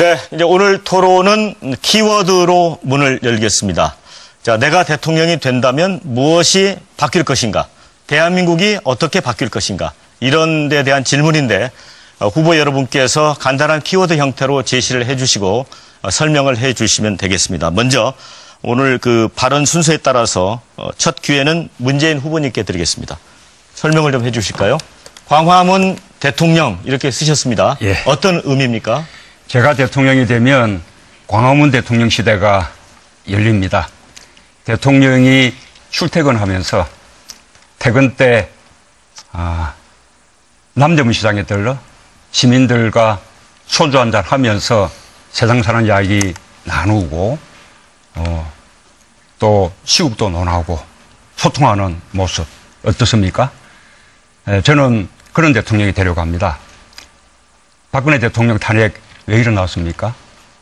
네, 이제 오늘 토론은 키워드로 문을 열겠습니다. 자, 내가 대통령이 된다면 무엇이 바뀔 것인가? 대한민국이 어떻게 바뀔 것인가? 이런 데 대한 질문인데 후보 여러분께서 간단한 키워드 형태로 제시를 해주시고 설명을 해주시면 되겠습니다. 먼저 오늘 그 발언 순서에 따라서 첫 기회는 문재인 후보님께 드리겠습니다. 설명을 좀 해주실까요? 광화문 대통령 이렇게 쓰셨습니다. 예. 어떤 의미입니까? 제가 대통령이 되면 광화문 대통령 시대가 열립니다. 대통령이 출퇴근하면서 퇴근 때 남대문 시장에 들러 시민들과 소주 한잔 하면서 세상 사는 이야기 나누고 또 시국도 논하고 소통하는 모습 어떻습니까? 저는 그런 대통령이 되려고 합니다. 박근혜 대통령 탄핵 왜 일어났습니까?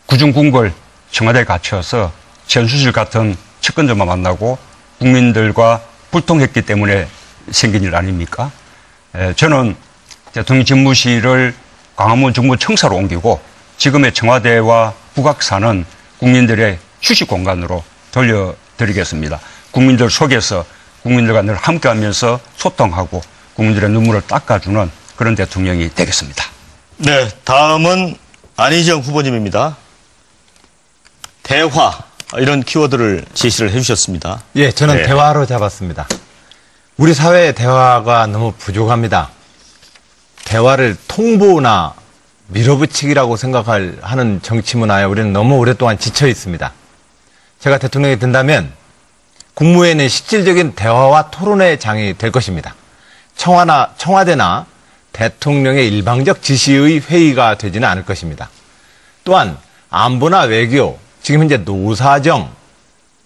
구중궁궐 청와대에 갇혀서 전수실 같은 측근들만 만나고 국민들과 불통했기 때문에 생긴 일 아닙니까? 저는 대통령 집무실을 광화문 중부청사로 옮기고 지금의 청와대와 북악산은 국민들의 휴식 공간으로 돌려드리겠습니다. 국민들 속에서 국민들과 늘 함께하면서 소통하고 국민들의 눈물을 닦아주는 그런 대통령이 되겠습니다. 네, 다음은 안희정 후보님입니다. 대화, 이런 키워드를 제시를 해주셨습니다. 예, 저는 대화로 잡았습니다. 우리 사회의 대화가 너무 부족합니다. 대화를 통보나 밀어붙이기라고 하는 정치 문화에 우리는 너무 오랫동안 지쳐 있습니다. 제가 대통령이 된다면 국무회의는 실질적인 대화와 토론의 장이 될 것입니다. 청와대나 대통령의 일방적 지시의 회의가 되지는 않을 것입니다. 또한 안보나 외교, 지금 현재 노사정,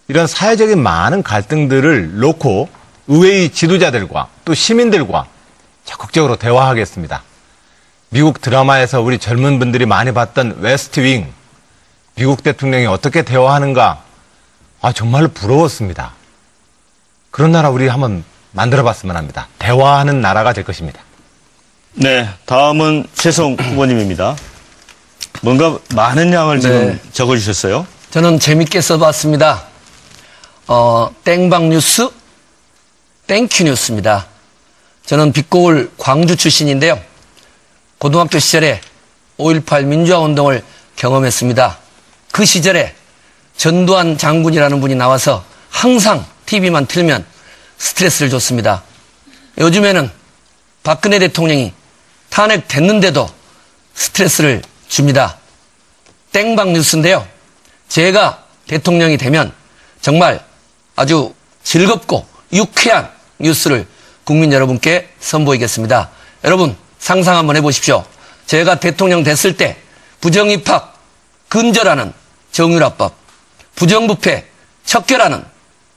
이런 사회적인 많은 갈등들을 놓고 의회의 지도자들과 또 시민들과 적극적으로 대화하겠습니다. 미국 드라마에서 우리 젊은 분들이 많이 봤던 웨스트윙, 미국 대통령이 어떻게 대화하는가, 정말로 부러웠습니다. 그런 나라 우리 한번 만들어봤으면 합니다. 대화하는 나라가 될 것입니다. 네, 다음은 최성 후보님입니다. 뭔가 많은 양을 지금 적어주셨어요. 저는 재밌게 써봤습니다. 땡방 뉴스, 땡큐 뉴스입니다. 저는 빛고울 광주 출신인데요. 고등학교 시절에 5.18 민주화 운동을 경험했습니다. 그 시절에 전두환 장군이라는 분이 나와서 항상 TV만 틀면 스트레스를 줬습니다. 요즘에는 박근혜 대통령이 탄핵됐는데도 스트레스를 줍니다. 땡방 뉴스인데요. 제가 대통령이 되면 정말 아주 즐겁고 유쾌한 뉴스를 국민 여러분께 선보이겠습니다. 여러분 상상 한번 해보십시오. 제가 대통령 됐을 때 부정입학 근절하는 정유라법, 부정부패 척결하는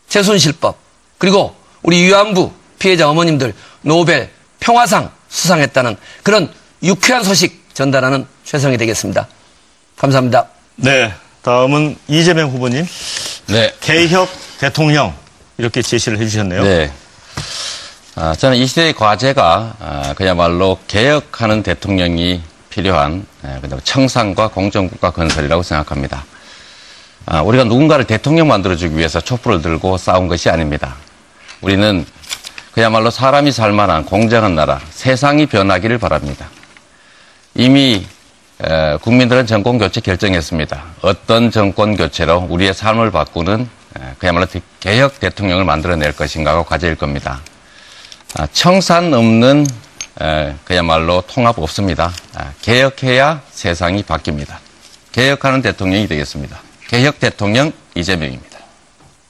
최순실법, 그리고 우리 위안부 피해자 어머님들 노벨 평화상 수상했다는 그런 유쾌한 소식 전달하는 최성이 되겠습니다. 감사합니다. 네, 다음은 이재명 후보님. 네. 개혁 대통령 이렇게 제시를 해주셨네요. 네. 저는 이 시대의 과제가 그야말로 개혁하는 대통령이 필요한 청산과 공정국가 건설이라고 생각합니다. 우리가 누군가를 대통령 만들어주기 위해서 촛불을 들고 싸운 것이 아닙니다. 우리는 그야말로 사람이 살만한 공정한 나라, 세상이 변하기를 바랍니다. 이미 국민들은 정권교체 결정했습니다. 어떤 정권교체로 우리의 삶을 바꾸는 그야말로 개혁 대통령을 만들어낼 것인가가 과제일 겁니다. 청산 없는 그야말로 통합 없습니다. 개혁해야 세상이 바뀝니다. 개혁하는 대통령이 되겠습니다. 개혁 대통령 이재명입니다.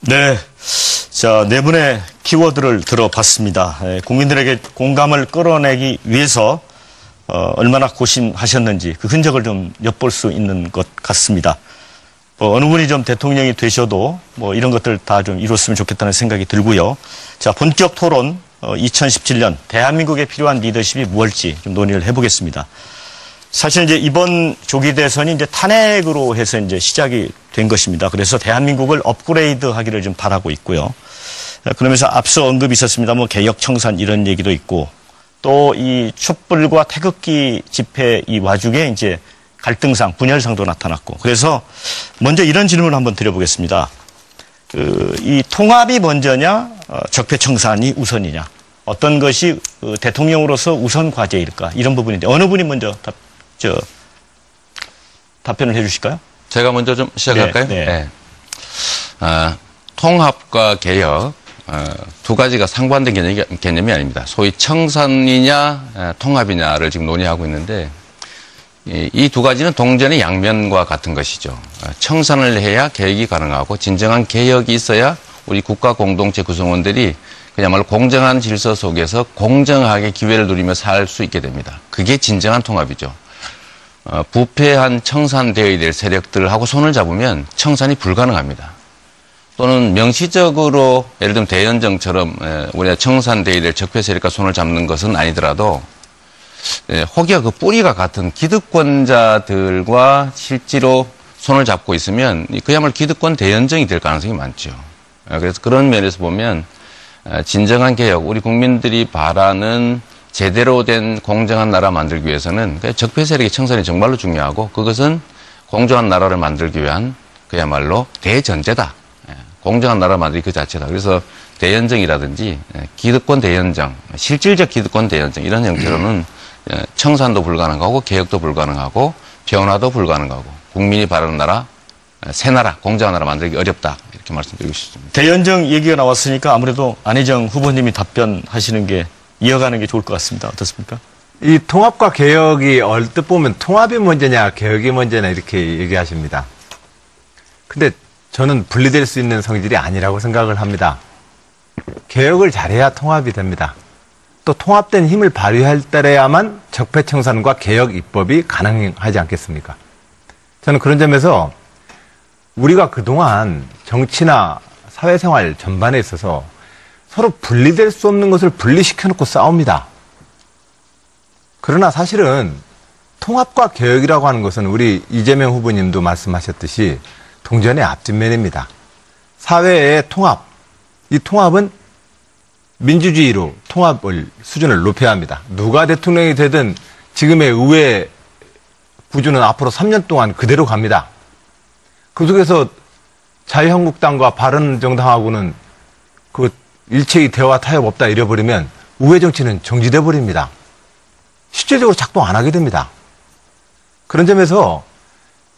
네. 자, 네 분의 키워드를 들어봤습니다. 국민들에게 공감을 끌어내기 위해서 얼마나 고심하셨는지 그 흔적을 좀 엿볼 수 있는 것 같습니다. 어느 분이 좀 대통령이 되셔도 이런 것들 다 좀 이뤘으면 좋겠다는 생각이 들고요. 자, 본격 토론 2017년 대한민국에 필요한 리더십이 무엇일지 좀 논의를 해보겠습니다. 사실 이제 이번 조기 대선이 이제 탄핵으로 해서 이제 시작이 된 것입니다. 그래서 대한민국을 업그레이드 하기를 좀 바라고 있고요. 그러면서 앞서 언급이 있었습니다. 개혁 청산 이런 얘기도 있고 또 이 촛불과 태극기 집회 이 와중에 이제 갈등상, 분열상도 나타났고. 그래서 먼저 이런 질문을 한번 드려보겠습니다. 이 통합이 먼저냐, 적폐청산이 우선이냐. 어떤 것이 대통령으로서 우선 과제일까? 이런 부분인데 어느 분이 먼저 답변을 해 주실까요? 제가 먼저 좀 시작할까요? 네, 네. 통합과 개혁 두 가지가 상반된 개념이 아닙니다. 소위 청산이냐 통합이냐를 지금 논의하고 있는데 이 두 가지는 동전의 양면과 같은 것이죠. 청산을 해야 개혁이 가능하고 진정한 개혁이 있어야 우리 국가 공동체 구성원들이 그야말로 공정한 질서 속에서 공정하게 기회를 누리며 살 수 있게 됩니다. 그게 진정한 통합이죠. 부패한 청산되어야 될 세력들하고 손을 잡으면 청산이 불가능합니다. 또는 명시적으로 예를 들면 대연정처럼 우리가 청산되어야 될 적폐 세력과 손을 잡는 것은 아니더라도 혹여 그 뿌리가 같은 기득권자들과 실제로 손을 잡고 있으면 그야말로 기득권 대연정이 될 가능성이 많죠. 그래서 그런 면에서 보면 진정한 개혁, 우리 국민들이 바라는 제대로 된 공정한 나라 만들기 위해서는 적폐 세력의 청산이 정말로 중요하고 그것은 공정한 나라를 만들기 위한 그야말로 대전제다. 공정한 나라 만들기 그 자체다. 그래서 대연정이라든지 기득권 대연정, 실질적 기득권 대연정 이런 형태로는 청산도 불가능하고 개혁도 불가능하고 변화도 불가능하고 국민이 바라는 나라, 새 나라, 공정한 나라 만들기 어렵다. 이렇게 말씀드리고 싶습니다. 대연정 얘기가 나왔으니까 아무래도 안희정 후보님이 답변하시는 게 이어가는 게 좋을 것 같습니다. 어떻습니까? 이 통합과 개혁이 얼뜻 보면 통합이 먼저냐 개혁이 먼저냐 이렇게 얘기하십니다. 근데 저는 분리될 수 있는 성질이 아니라고 생각을 합니다. 개혁을 잘해야 통합이 됩니다. 또 통합된 힘을 발휘할 때야만 적폐청산과 개혁 입법이 가능하지 않겠습니까? 저는 그런 점에서 우리가 그동안 정치나 사회생활 전반에 있어서 서로 분리될 수 없는 것을 분리시켜놓고 싸웁니다. 그러나 사실은 통합과 개혁이라고 하는 것은 우리 이재명 후보님도 말씀하셨듯이 동전의 앞뒷면입니다. 사회의 통합, 이 통합은 민주주의로 통합을 수준을 높여야 합니다. 누가 대통령이 되든 지금의 의회 구조는 앞으로 3년 동안 그대로 갑니다. 그 속에서 자유한국당과 바른정당하고는 그 일체의 대화 타협 없다 이래버리면 우회 정치는 정지돼 버립니다. 실질적으로 작동 안 하게 됩니다. 그런 점에서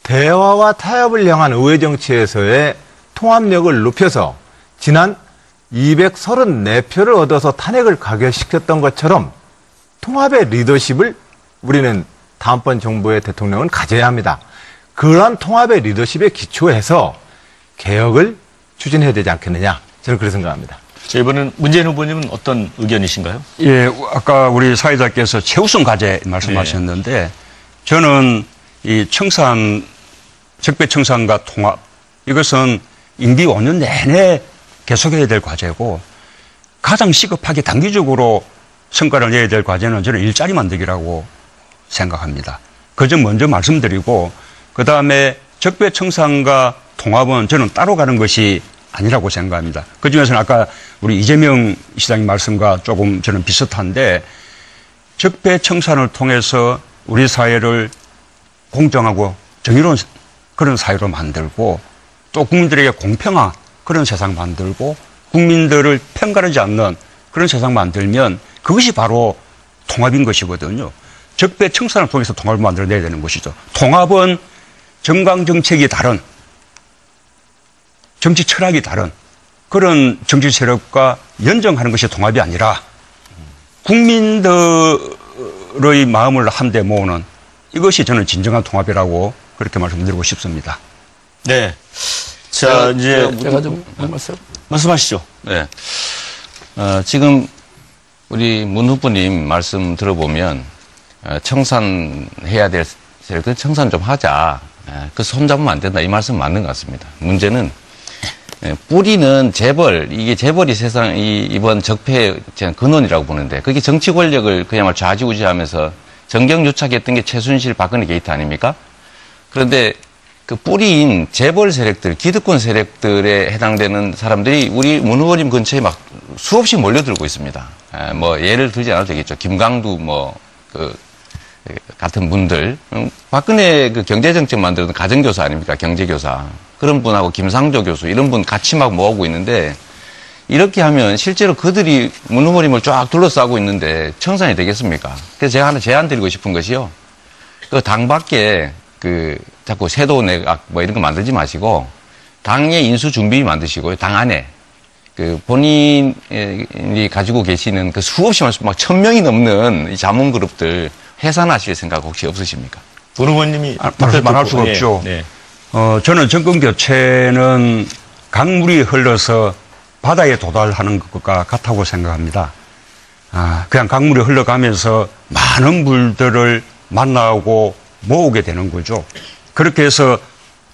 대화와 타협을 향한 우회 정치에서의 통합력을 높여서 지난 234표를 얻어서 탄핵을 가결시켰던 것처럼 통합의 리더십을 우리는 다음번 정부의 대통령은 가져야 합니다. 그러한 통합의 리더십에 기초해서 개혁을 추진해야 되지 않겠느냐, 저는 그렇게 생각합니다. 자, 이번엔 문재인 후보님은 어떤 의견이신가요? 예, 아까 우리 사회자께서 최우선 과제 말씀하셨는데 저는 이 청산, 적폐청산과 통합 이것은 임기 5년 내내 계속해야 될 과제고 가장 시급하게 단기적으로 성과를 내야 될 과제는 저는 일자리 만들기라고 생각합니다. 그 점 먼저 말씀드리고 그다음에 적폐청산과 통합은 저는 따로 가는 것이 아니라고 생각합니다. 그중에서는 아까 우리 이재명 시장님 말씀과 조금 저는 비슷한데 적폐청산을 통해서 우리 사회를 공정하고 정의로운 그런 사회로 만들고 또 국민들에게 공평한 그런 세상 만들고 국민들을 편가르지 않는 그런 세상 만들면 그것이 바로 통합인 것이거든요. 적폐청산을 통해서 통합을 만들어내야 되는 것이죠. 통합은 정강정책이 다른 정치 철학이 다른 그런 정치 세력과 연정하는 것이 통합이 아니라 국민들의 마음을 한데 모으는 이것이 저는 진정한 통합이라고 그렇게 말씀드리고 싶습니다. 네. 자, 이제 제가 좀 말씀하시죠. 네. 지금 우리 문 후보님 말씀 들어보면 청산해야 될 세력들 청산 좀 하자. 그 손잡으면 안 된다. 이 말씀 맞는 것 같습니다. 문제는 뿌리는 재벌, 이게 재벌이 이번 적폐의 근원이라고 보는데 그게 정치 권력을 그야말로 좌지우지하면서 정경유착했던 게 최순실 박근혜 게이트 아닙니까? 그런데 그 뿌리인 재벌 세력들, 기득권 세력들에 해당되는 사람들이 우리 문 후보님 근처에 막 수없이 몰려들고 있습니다. 뭐 예를 들지 않아도 되겠죠. 김강두 같은 분들, 박근혜 그 경제정책 만들던 가정교사 아닙니까? 경제교사. 그런 분하고 김상조 교수, 이런 분 같이 막 모으고 있는데, 이렇게 하면 실제로 그들이 문후머림을 쫙 둘러싸고 있는데 청산이 되겠습니까? 그래서 제가 하나 제안 드리고 싶은 것이요. 그 당 밖에 자꾸 세도 내각 뭐 이런 거 만들지 마시고, 당의 인수 준비 만드시고요. 당 안에. 본인이 가지고 계시는 그 수없이 막 1000명이 넘는 이 자문그룹들 해산하실 생각 혹시 없으십니까? 본 의원님이 말할 수가 없죠. 네. 저는 정권 교체는 강물이 흘러서 바다에 도달하는 것과 같다고 생각합니다. 그냥 강물이 흘러가면서 많은 물들을 만나고 모으게 되는 거죠. 그렇게 해서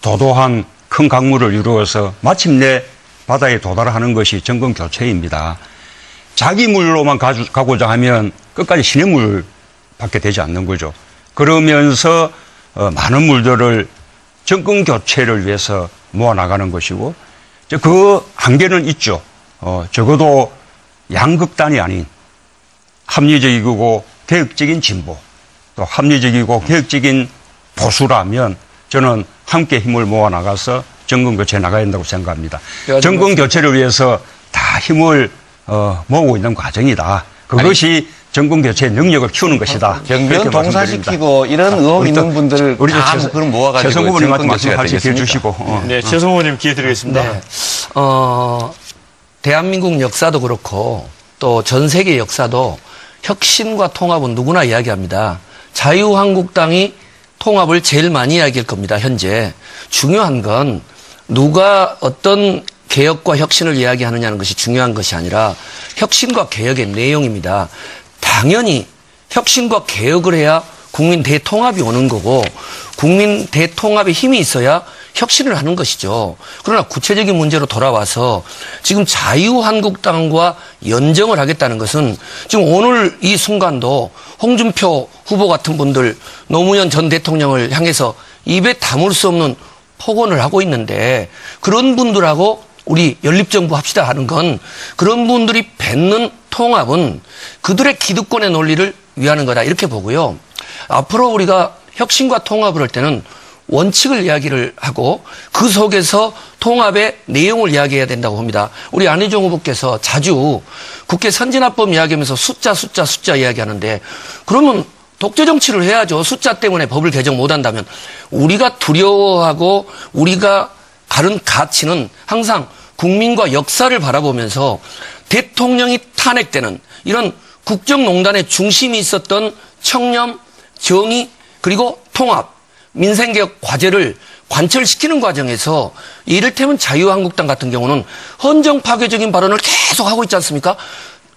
도도한 큰 강물을 이루어서 마침내 바다에 도달하는 것이 정권 교체입니다. 자기 물로만 가고자 하면 끝까지 신의 물밖에 되지 않는 거죠. 그러면서 많은 물들을 정권 교체를 위해서 모아나가는 것이고, 그 한계는 있죠. 적어도 양극단이 아닌 합리적이고 개혁적인 진보, 또 합리적이고 개혁적인 보수라면 저는 함께 힘을 모아나가서 정권 교체에 나가야 된다고 생각합니다. 정권 교체를 위해서 다 힘을 모으고 있는 과정이다. 그것이 정권 교체의 능력을 키우는 것이다. 정변 동사시키고 이런 의혹 있는 분들을 다 그럼 모아가지고 최성 후보님한테 정권 교체가 말씀하시게 되겠습니까? 해주시고. 네, 최성 후보님 기회 드리겠습니다. 네. 대한민국 역사도 그렇고 또 전 세계 역사도 혁신과 통합은 누구나 이야기합니다. 자유한국당이 통합을 제일 많이 이야기할 겁니다. 현재. 중요한 건 누가 어떤 개혁과 혁신을 이야기하느냐는 것이 중요한 것이 아니라 혁신과 개혁의 내용입니다. 당연히 혁신과 개혁을 해야 국민 대통합이 오는 거고 국민 대통합에 힘이 있어야 혁신을 하는 것이죠. 그러나 구체적인 문제로 돌아와서 지금 자유한국당과 연정을 하겠다는 것은 지금 오늘 이 순간도 홍준표 후보 같은 분들 노무현 전 대통령을 향해서 입에 담을 수 없는 폭언을 하고 있는데 그런 분들하고 우리 연립정부 합시다 하는 건 그런 분들이 뱉는 통합은 그들의 기득권의 논리를 위하는 거다 이렇게 보고요. 앞으로 우리가 혁신과 통합을 할 때는 원칙을 이야기를 하고 그 속에서 통합의 내용을 이야기해야 된다고 봅니다. 우리 안희정 후보께서 자주 국회 선진화법 이야기하면서 숫자 이야기하는데 그러면 독재 정치를 해야죠. 숫자 때문에 법을 개정 못한다면 우리가 두려워하고 우리가 가른 가치는 항상 국민과 역사를 바라보면서 대통령이 탄핵되는 이런 국정농단의 중심이 있었던 청렴, 정의 그리고 통합, 민생개혁 과제를 관철시키는 과정에서 이를테면 자유한국당 같은 경우는 헌정 파괴적인 발언을 계속 하고 있지 않습니까?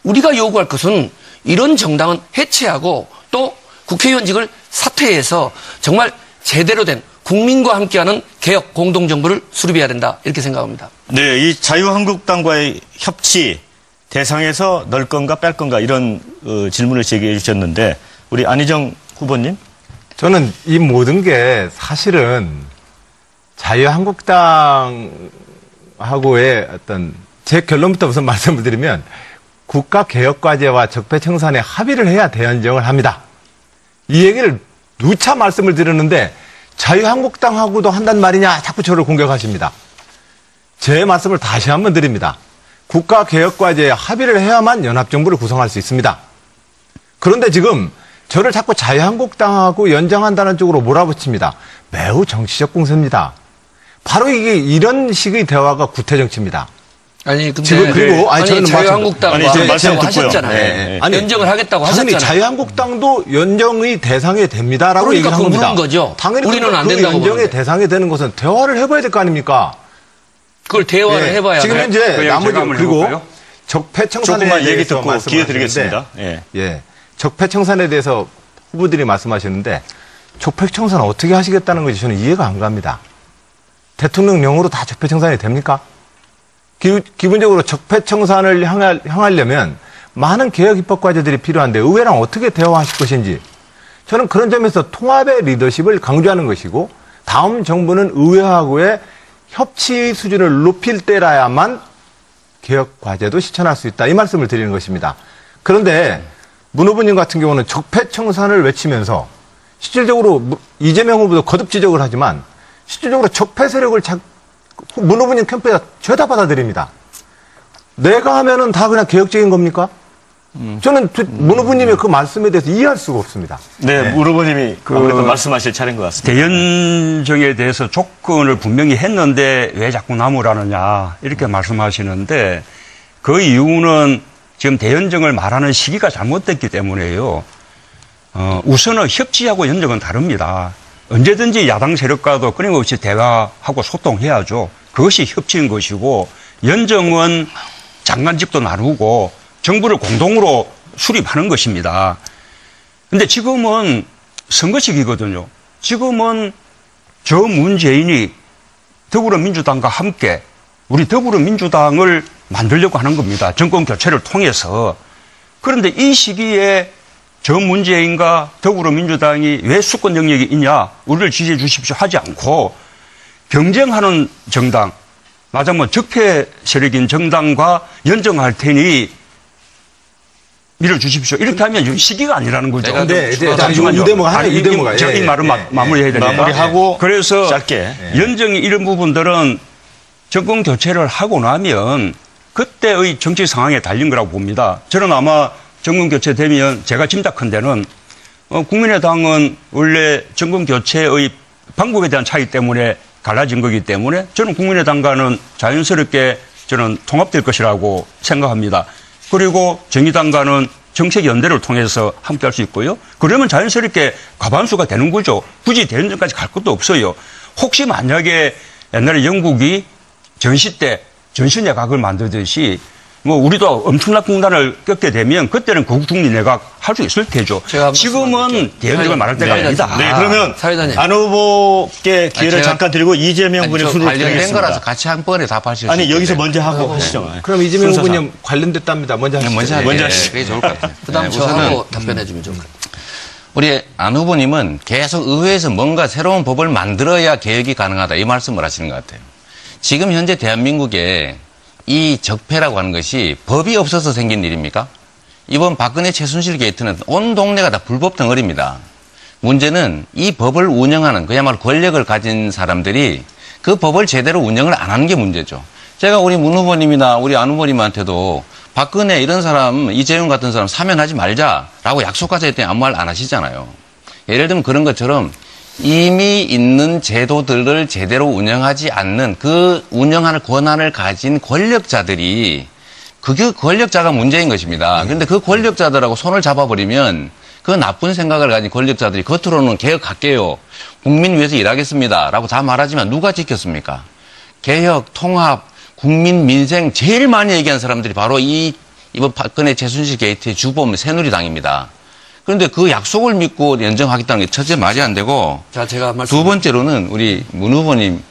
우리가 요구할 것은 이런 정당은 해체하고 또 국회의원직을 사퇴해서 정말 제대로 된 국민과 함께하는 개혁 공동정부를 수립해야 된다 이렇게 생각합니다. 네, 이 자유한국당과의 협치 대상에서 넣을 건가 뺄 건가 이런 질문을 제기해 주셨는데 우리 안희정 후보님. 저는 이 모든 게 사실은 자유한국당하고의 어떤 제 결론부터 우선 말씀을 드리면 국가개혁과제와 적폐청산에 합의를 해야 대연정을 합니다. 이 얘기를 누차 말씀을 드렸는데 자유한국당하고도 한단 말이냐 자꾸 저를 공격하십니다. 제 말씀을 다시 한번 드립니다. 국가개혁과제에 합의를 해야만 연합정부를 구성할 수 있습니다. 그런데 지금 저를 자꾸 자유한국당하고 연정한다는 쪽으로 몰아붙입니다. 매우 정치적 공세입니다. 바로 이게 이런 식의 대화가 구태정치입니다. 아니 근데 지금 그리고 저는 자유한국당과 하겠다고 하셨잖아요. 네. 아니, 연정을 하겠다고 당연히 하셨잖아요. 자유한국당도 연정의 대상이 됩니다라고 그러니까 얘기를 한 겁니다. 그런 거죠. 당연히 우리는 안 그 된다고 연정의 보는데. 대상이 되는 것은 대화를 해봐야 될 거 아닙니까? 그걸 대화를 예. 해봐야 지금 돼요. 현재 나머지 제가 한번 그리고 해볼까요? 적폐청산에 조금만 얘기 대해서 듣고 기회 드리겠습니다. 말씀하셨는데, 예. 적폐청산에 대해서 후보들이 말씀하셨는데 적폐청산 어떻게 하시겠다는 것이 저는 이해가 안 갑니다. 대통령령으로 다 적폐청산이 됩니까? 기본적으로 적폐청산을 향하려면 많은 개혁 입법 과제들이 필요한데 의회랑 어떻게 대화하실 것인지 저는 그런 점에서 통합의 리더십을 강조하는 것이고 다음 정부는 의회하고의 협치 수준을 높일 때라야만 개혁 과제도 실천할 수 있다. 이 말씀을 드리는 것입니다. 그런데 문 후보님 같은 경우는 적폐청산을 외치면서 실질적으로 이재명 후보도 거듭 지적을 하지만 실질적으로 적폐 세력을 문 후보님 캠프에다 죄다 받아들입니다. 내가 하면은 다 그냥 개혁적인 겁니까? 저는 문 후보님의 그 말씀에 대해서 이해할 수가 없습니다. 네, 문 후보님이 아무래도 말씀하실 차례인 것 같습니다. 대연정에 대해서 조건을 분명히 했는데 왜 자꾸 나무라느냐 이렇게 말씀하시는데 그 이유는 지금 대연정을 말하는 시기가 잘못됐기 때문에요. 우선은 협치하고 연정은 다릅니다. 언제든지 야당 세력과도 끊임없이 대화하고 소통해야죠. 그것이 협치인 것이고 연정은 장관집도 나누고 정부를 공동으로 수립하는 것입니다. 근데 지금은 선거 시기거든요. 지금은 저 문재인이 더불어민주당과 함께 우리 더불어민주당을 만들려고 하는 겁니다. 정권 교체를 통해서. 그런데 이 시기에 저 문재인과 더불어민주당이 왜 수권 영역이 있냐, 우리를 지지해 주십시오 하지 않고 경쟁하는 정당, 맞아면 적폐 세력인 정당과 연정할 테니 밀어주십시오. 이렇게 하면 시기가 아니라는 거죠. 이 대목가 제가 이 말을 마무리해야 되니까. 마무리하고 그래서 짧게. 연정이 이런 부분들은 정권 교체를 하고 나면 그때의 정치 상황에 달린 거라고 봅니다. 저는 아마 정권 교체되면 제가 짐작컨대는 국민의당은 원래 정권 교체의 방법에 대한 차이 때문에 갈라진 거기 때문에 저는 국민의당과는 자연스럽게 저는 통합될 것이라고 생각합니다. 그리고 정의당과는 정책 연대를 통해서 함께 할 수 있고요. 그러면 자연스럽게 과반수가 되는 거죠. 굳이 대연정까지 갈 것도 없어요. 혹시 만약에 옛날에 영국이 전시 때 전시내각을 만들듯이 우리도 엄청난 공단을 겪게 되면 그때는 국중리내각 할 수 있을 테죠. 지금은 대연정을 말할 때가 아니다. 네, 그러면 사회자님. 안 후보께 기회를 잠깐 드리고 이재명 분의 순으로 관련된 드리겠습니다. 거라서 같이 한 번에 답하실 수 아니, 있는데. 여기서 먼저 하고 하시죠. 그럼 이재명 순서상. 후보님 관련됐답니다. 먼저 하시죠. 먼저 먼저 하시죠. 하시죠. 그게 좋을 것 같아요. 그다음 네, 저하고 답변해주면 좋을 것 같아요. 우리 안 후보님은 계속 의회에서 뭔가 새로운 법을 만들어야 개혁이 가능하다 이 말씀을 하시는 것 같아요. 지금 현재 대한민국에 이 적폐라고 하는 것이 법이 없어서 생긴 일입니까? 이번 박근혜 최순실 게이트는 온 동네가 다 불법 덩어리입니다. 문제는 이 법을 운영하는 그야말로 권력을 가진 사람들이 그 법을 제대로 운영을 안 하는 게 문제죠. 제가 우리 문 후보님이나 우리 안 후보님한테도 박근혜 이런 사람, 이재용 같은 사람 사면하지 말자라고 약속하자 했더니 아무 말 안 하시잖아요. 예를 들면 그런 것처럼 이미 있는 제도들을 제대로 운영하지 않는 그 운영하는 권한을 가진 권력자들이 그게 권력자가 문제인 것입니다. 그런데 그 권력자들하고 손을 잡아버리면 그 나쁜 생각을 가진 권력자들이 겉으로는 개혁할게요. 국민 위해서 일하겠습니다. 라고 다 말하지만 누가 지켰습니까? 개혁, 통합, 국민 민생 제일 많이 얘기한 사람들이 바로 이번 박근혜 최순실 게이트의 주범 새누리당입니다. 그런데 그 약속을 믿고 연정하겠다는 게 첫째 말이 안 되고 자, 제가 두 번째로는 우리 문 후보님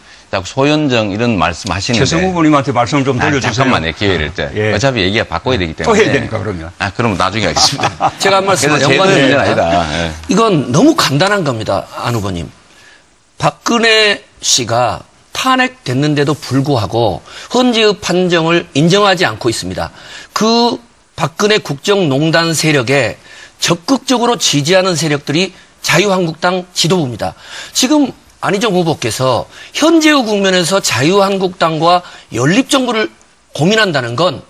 소연정 이런 말씀 하시는데 최승 후보님한테 말씀 좀 돌려주세요. 잠깐만요. 기회를 때. 예. 어차피 얘기가 바꿔야 되기 때문에. 또 해야 되니까 그러면. 그럼 나중에 하겠습니다. 제가 한 말씀 그래서 제도 연관됩니다. 문제는 아니다. 예. 이건 너무 간단한 겁니다. 안 후보님. 박근혜 씨가 탄핵됐는데도 불구하고 헌재의 판정을 인정하지 않고 있습니다. 그 박근혜 국정농단 세력에 적극적으로 지지하는 세력들이 자유한국당 지도부입니다. 지금 안희정 후보께서 현재의 국면에서 자유한국당과 연립정부를 고민한다는 건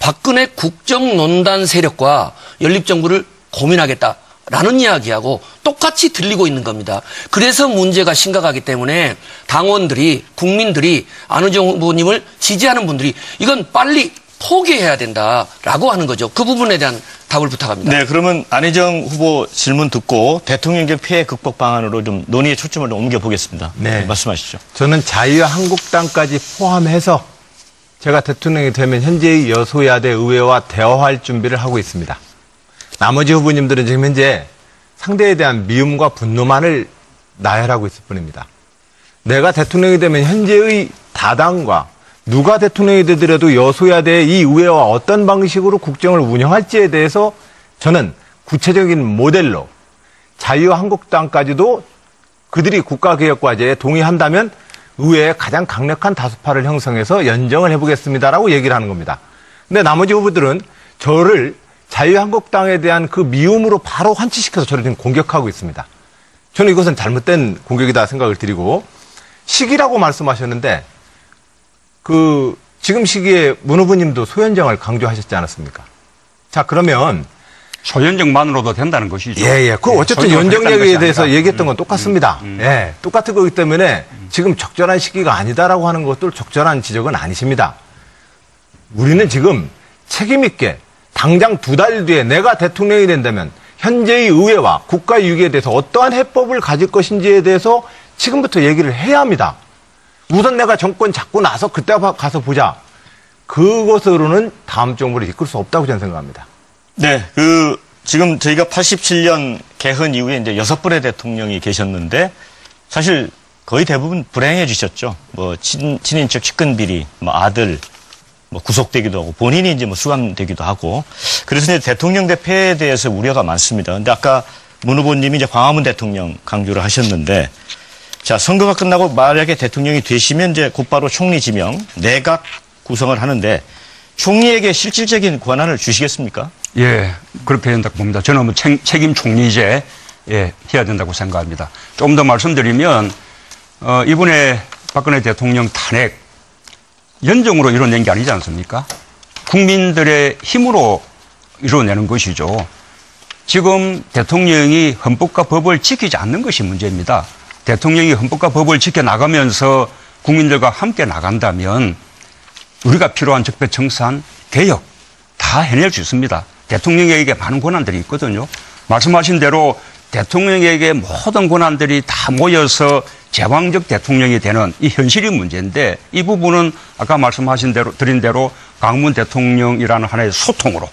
박근혜 국정농단 세력과 연립정부를 고민하겠다라는 이야기하고 똑같이 들리고 있는 겁니다. 그래서 문제가 심각하기 때문에 당원들이, 국민들이 안희정 후보님을 지지하는 분들이 이건 빨리 포기해야 된다라고 하는 거죠. 그 부분에 대한 답을 부탁합니다. 네, 그러면 안희정 후보 질문 듣고 대통령적 피해 극복 방안으로 좀 논의의 초점을 좀 옮겨보겠습니다. 네. 말씀하시죠. 저는 자유한국당까지 포함해서 제가 대통령이 되면 현재의 여소야대 의회와 대화할 준비를 하고 있습니다. 나머지 후보님들은 지금 현재 상대에 대한 미움과 분노만을 나열하고 있을 뿐입니다. 내가 대통령이 되면 현재의 다당과 누가 대통령이 되더라도 여소야대의 이 의회와 어떤 방식으로 국정을 운영할지에 대해서 저는 구체적인 모델로 자유한국당까지도 그들이 국가개혁과제에 동의한다면 의회에 가장 강력한 다수파를 형성해서 연정을 해보겠습니다라고 얘기를 하는 겁니다. 근데 나머지 후보들은 저를 자유한국당에 대한 그 미움으로 바로 환치시켜서 저를 지금 공격하고 있습니다. 저는 이것은 잘못된 공격이다 생각을 드리고, 시기라고 말씀하셨는데, 지금 시기에 문 후보님도 소현정을 강조하셨지 않았습니까? 자, 그러면. 소현정만으로도 된다는 것이죠. 예. 어쨌든 연정력에 대해서 얘기했던 건 똑같습니다. 예. 똑같은 거기 때문에 지금 적절한 시기가 아니다라고 하는 것도 적절한 지적은 아니십니다. 우리는 지금 책임있게 당장 2달 뒤에 내가 대통령이 된다면 현재의 의회와 국가 유기에 대해서 어떠한 해법을 가질 것인지에 대해서 지금부터 얘기를 해야 합니다. 우선 내가 정권 잡고 나서 그때 가서 보자. 그것으로는 다음 정부를 이끌 수 없다고 저는 생각합니다. 네, 지금 저희가 87년 개헌 이후에 이제 6분의 대통령이 계셨는데 사실 거의 대부분 불행해지셨죠. 뭐 친인척 측근비리, 뭐 아들, 뭐 구속되기도 하고 본인이 이제 뭐 수감되기도 하고 그래서 이제 대통령 대패에 대해서 우려가 많습니다. 근데 아까 문 후보님이 이제 광화문 대통령 강조를 하셨는데 자, 선거가 끝나고 만약에 대통령이 되시면 이제 곧바로 총리 지명, 내각 구성을 하는데 총리에게 실질적인 권한을 주시겠습니까? 예, 그렇게 된다고 봅니다. 저는 뭐 책임 총리제 해야 된다고 생각합니다. 좀 더 말씀드리면 이번에 박근혜 대통령 탄핵 연정으로 이뤄낸 게 아니지 않습니까? 국민들의 힘으로 이뤄내는 것이죠. 지금 대통령이 헌법과 법을 지키지 않는 것이 문제입니다. 대통령이 헌법과 법을 지켜나가면서 국민들과 함께 나간다면 우리가 필요한 적폐청산, 개혁 다 해낼 수 있습니다. 대통령에게 많은 권한들이 있거든요. 말씀하신 대로 대통령에게 모든 권한들이 다 모여서 제왕적 대통령이 되는 이 현실이 문제인데 이 부분은 아까 말씀하신 대로 드린 대로 강문 대통령이라는 하나의 소통으로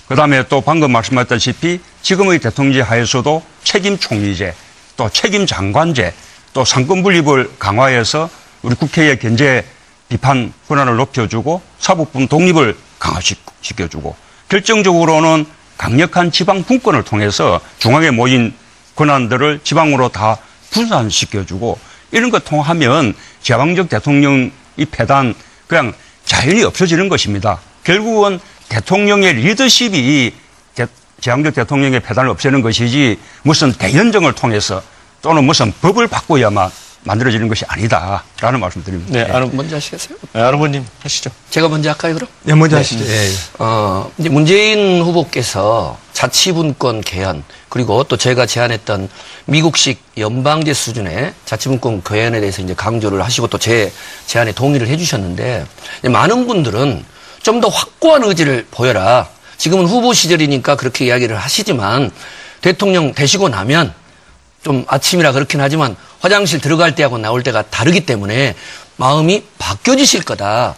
그다음에 또 방금 말씀하셨다시피 지금의 대통령제 하에서도 책임 총리제 또 책임 장관제 또 상권 분립을 강화해서 우리 국회의 견제 비판 권한을 높여주고 사법부문 독립을 강화시켜주고 결정적으로는 강력한 지방 분권을 통해서 중앙에 모인 권한들을 지방으로 다 분산시켜주고 이런 거 통하면 제왕적 대통령이 패단 그냥 자연히 없어지는 것입니다. 결국은 대통령의 리더십이 제왕적 대통령의 패단을 없애는 것이지 무슨 대연정을 통해서 또는 무슨 법을 바꿔야만 만들어지는 것이 아니다라는 말씀드립니다. 네, 먼저 하시겠어요? 네, 아르보님 하시죠. 제가 먼저 할까요, 그럼? 네, 먼저 하시죠. 예. 이제 문재인 후보께서 자치분권 개헌 그리고 또 제가 제안했던 미국식 연방제 수준의 자치분권 개헌에 대해서 이제 강조를 하시고 또 제 제안에 동의를 해주셨는데 많은 분들은 좀 더 확고한 의지를 보여라. 지금은 후보 시절이니까 그렇게 이야기를 하시지만 대통령 되시고 나면 좀 아침이라 그렇긴 하지만 화장실 들어갈 때하고 나올 때가 다르기 때문에 마음이 바뀌어지실 거다.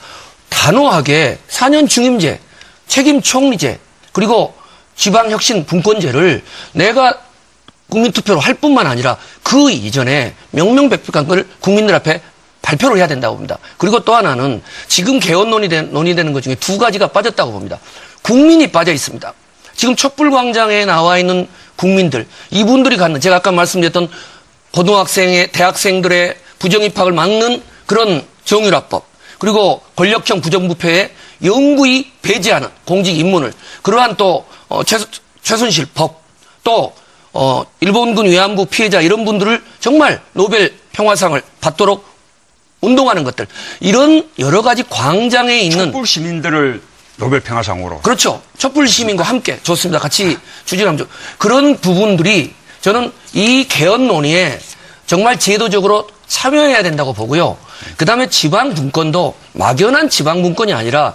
단호하게 4년 중임제, 책임 총리제, 그리고 지방혁신 분권제를 내가 국민투표로 할 뿐만 아니라 그 이전에 명명백백한 걸 국민들 앞에 발표를 해야 된다고 봅니다. 그리고 또 하나는 지금 개헌 논의되는 것 중에 2가지가 빠졌다고 봅니다. 국민이 빠져 있습니다. 지금 촛불광장에 나와 있는 국민들, 이분들이 갖는 제가 아까 말씀드렸던 고등학생의 대학생들의 부정입학을 막는 그런 정유라법 그리고 권력형 부정부패에 영구히 배제하는 공직 입문을 그러한 또 최순실 법 또 일본군 위안부 피해자 이런 분들을 정말 노벨 평화상을 받도록 운동하는 것들 이런 여러 가지 광장에 있는 촛불 시민들을 노벨 평화상으로 그렇죠. 촛불 시민과 함께 좋습니다. 같이 추진하면 좋 그런 부분들이 저는 이 개헌 논의에 정말 제도적으로 참여해야 된다고 보고요. 그다음에 지방 분권도 막연한 지방 분권이 아니라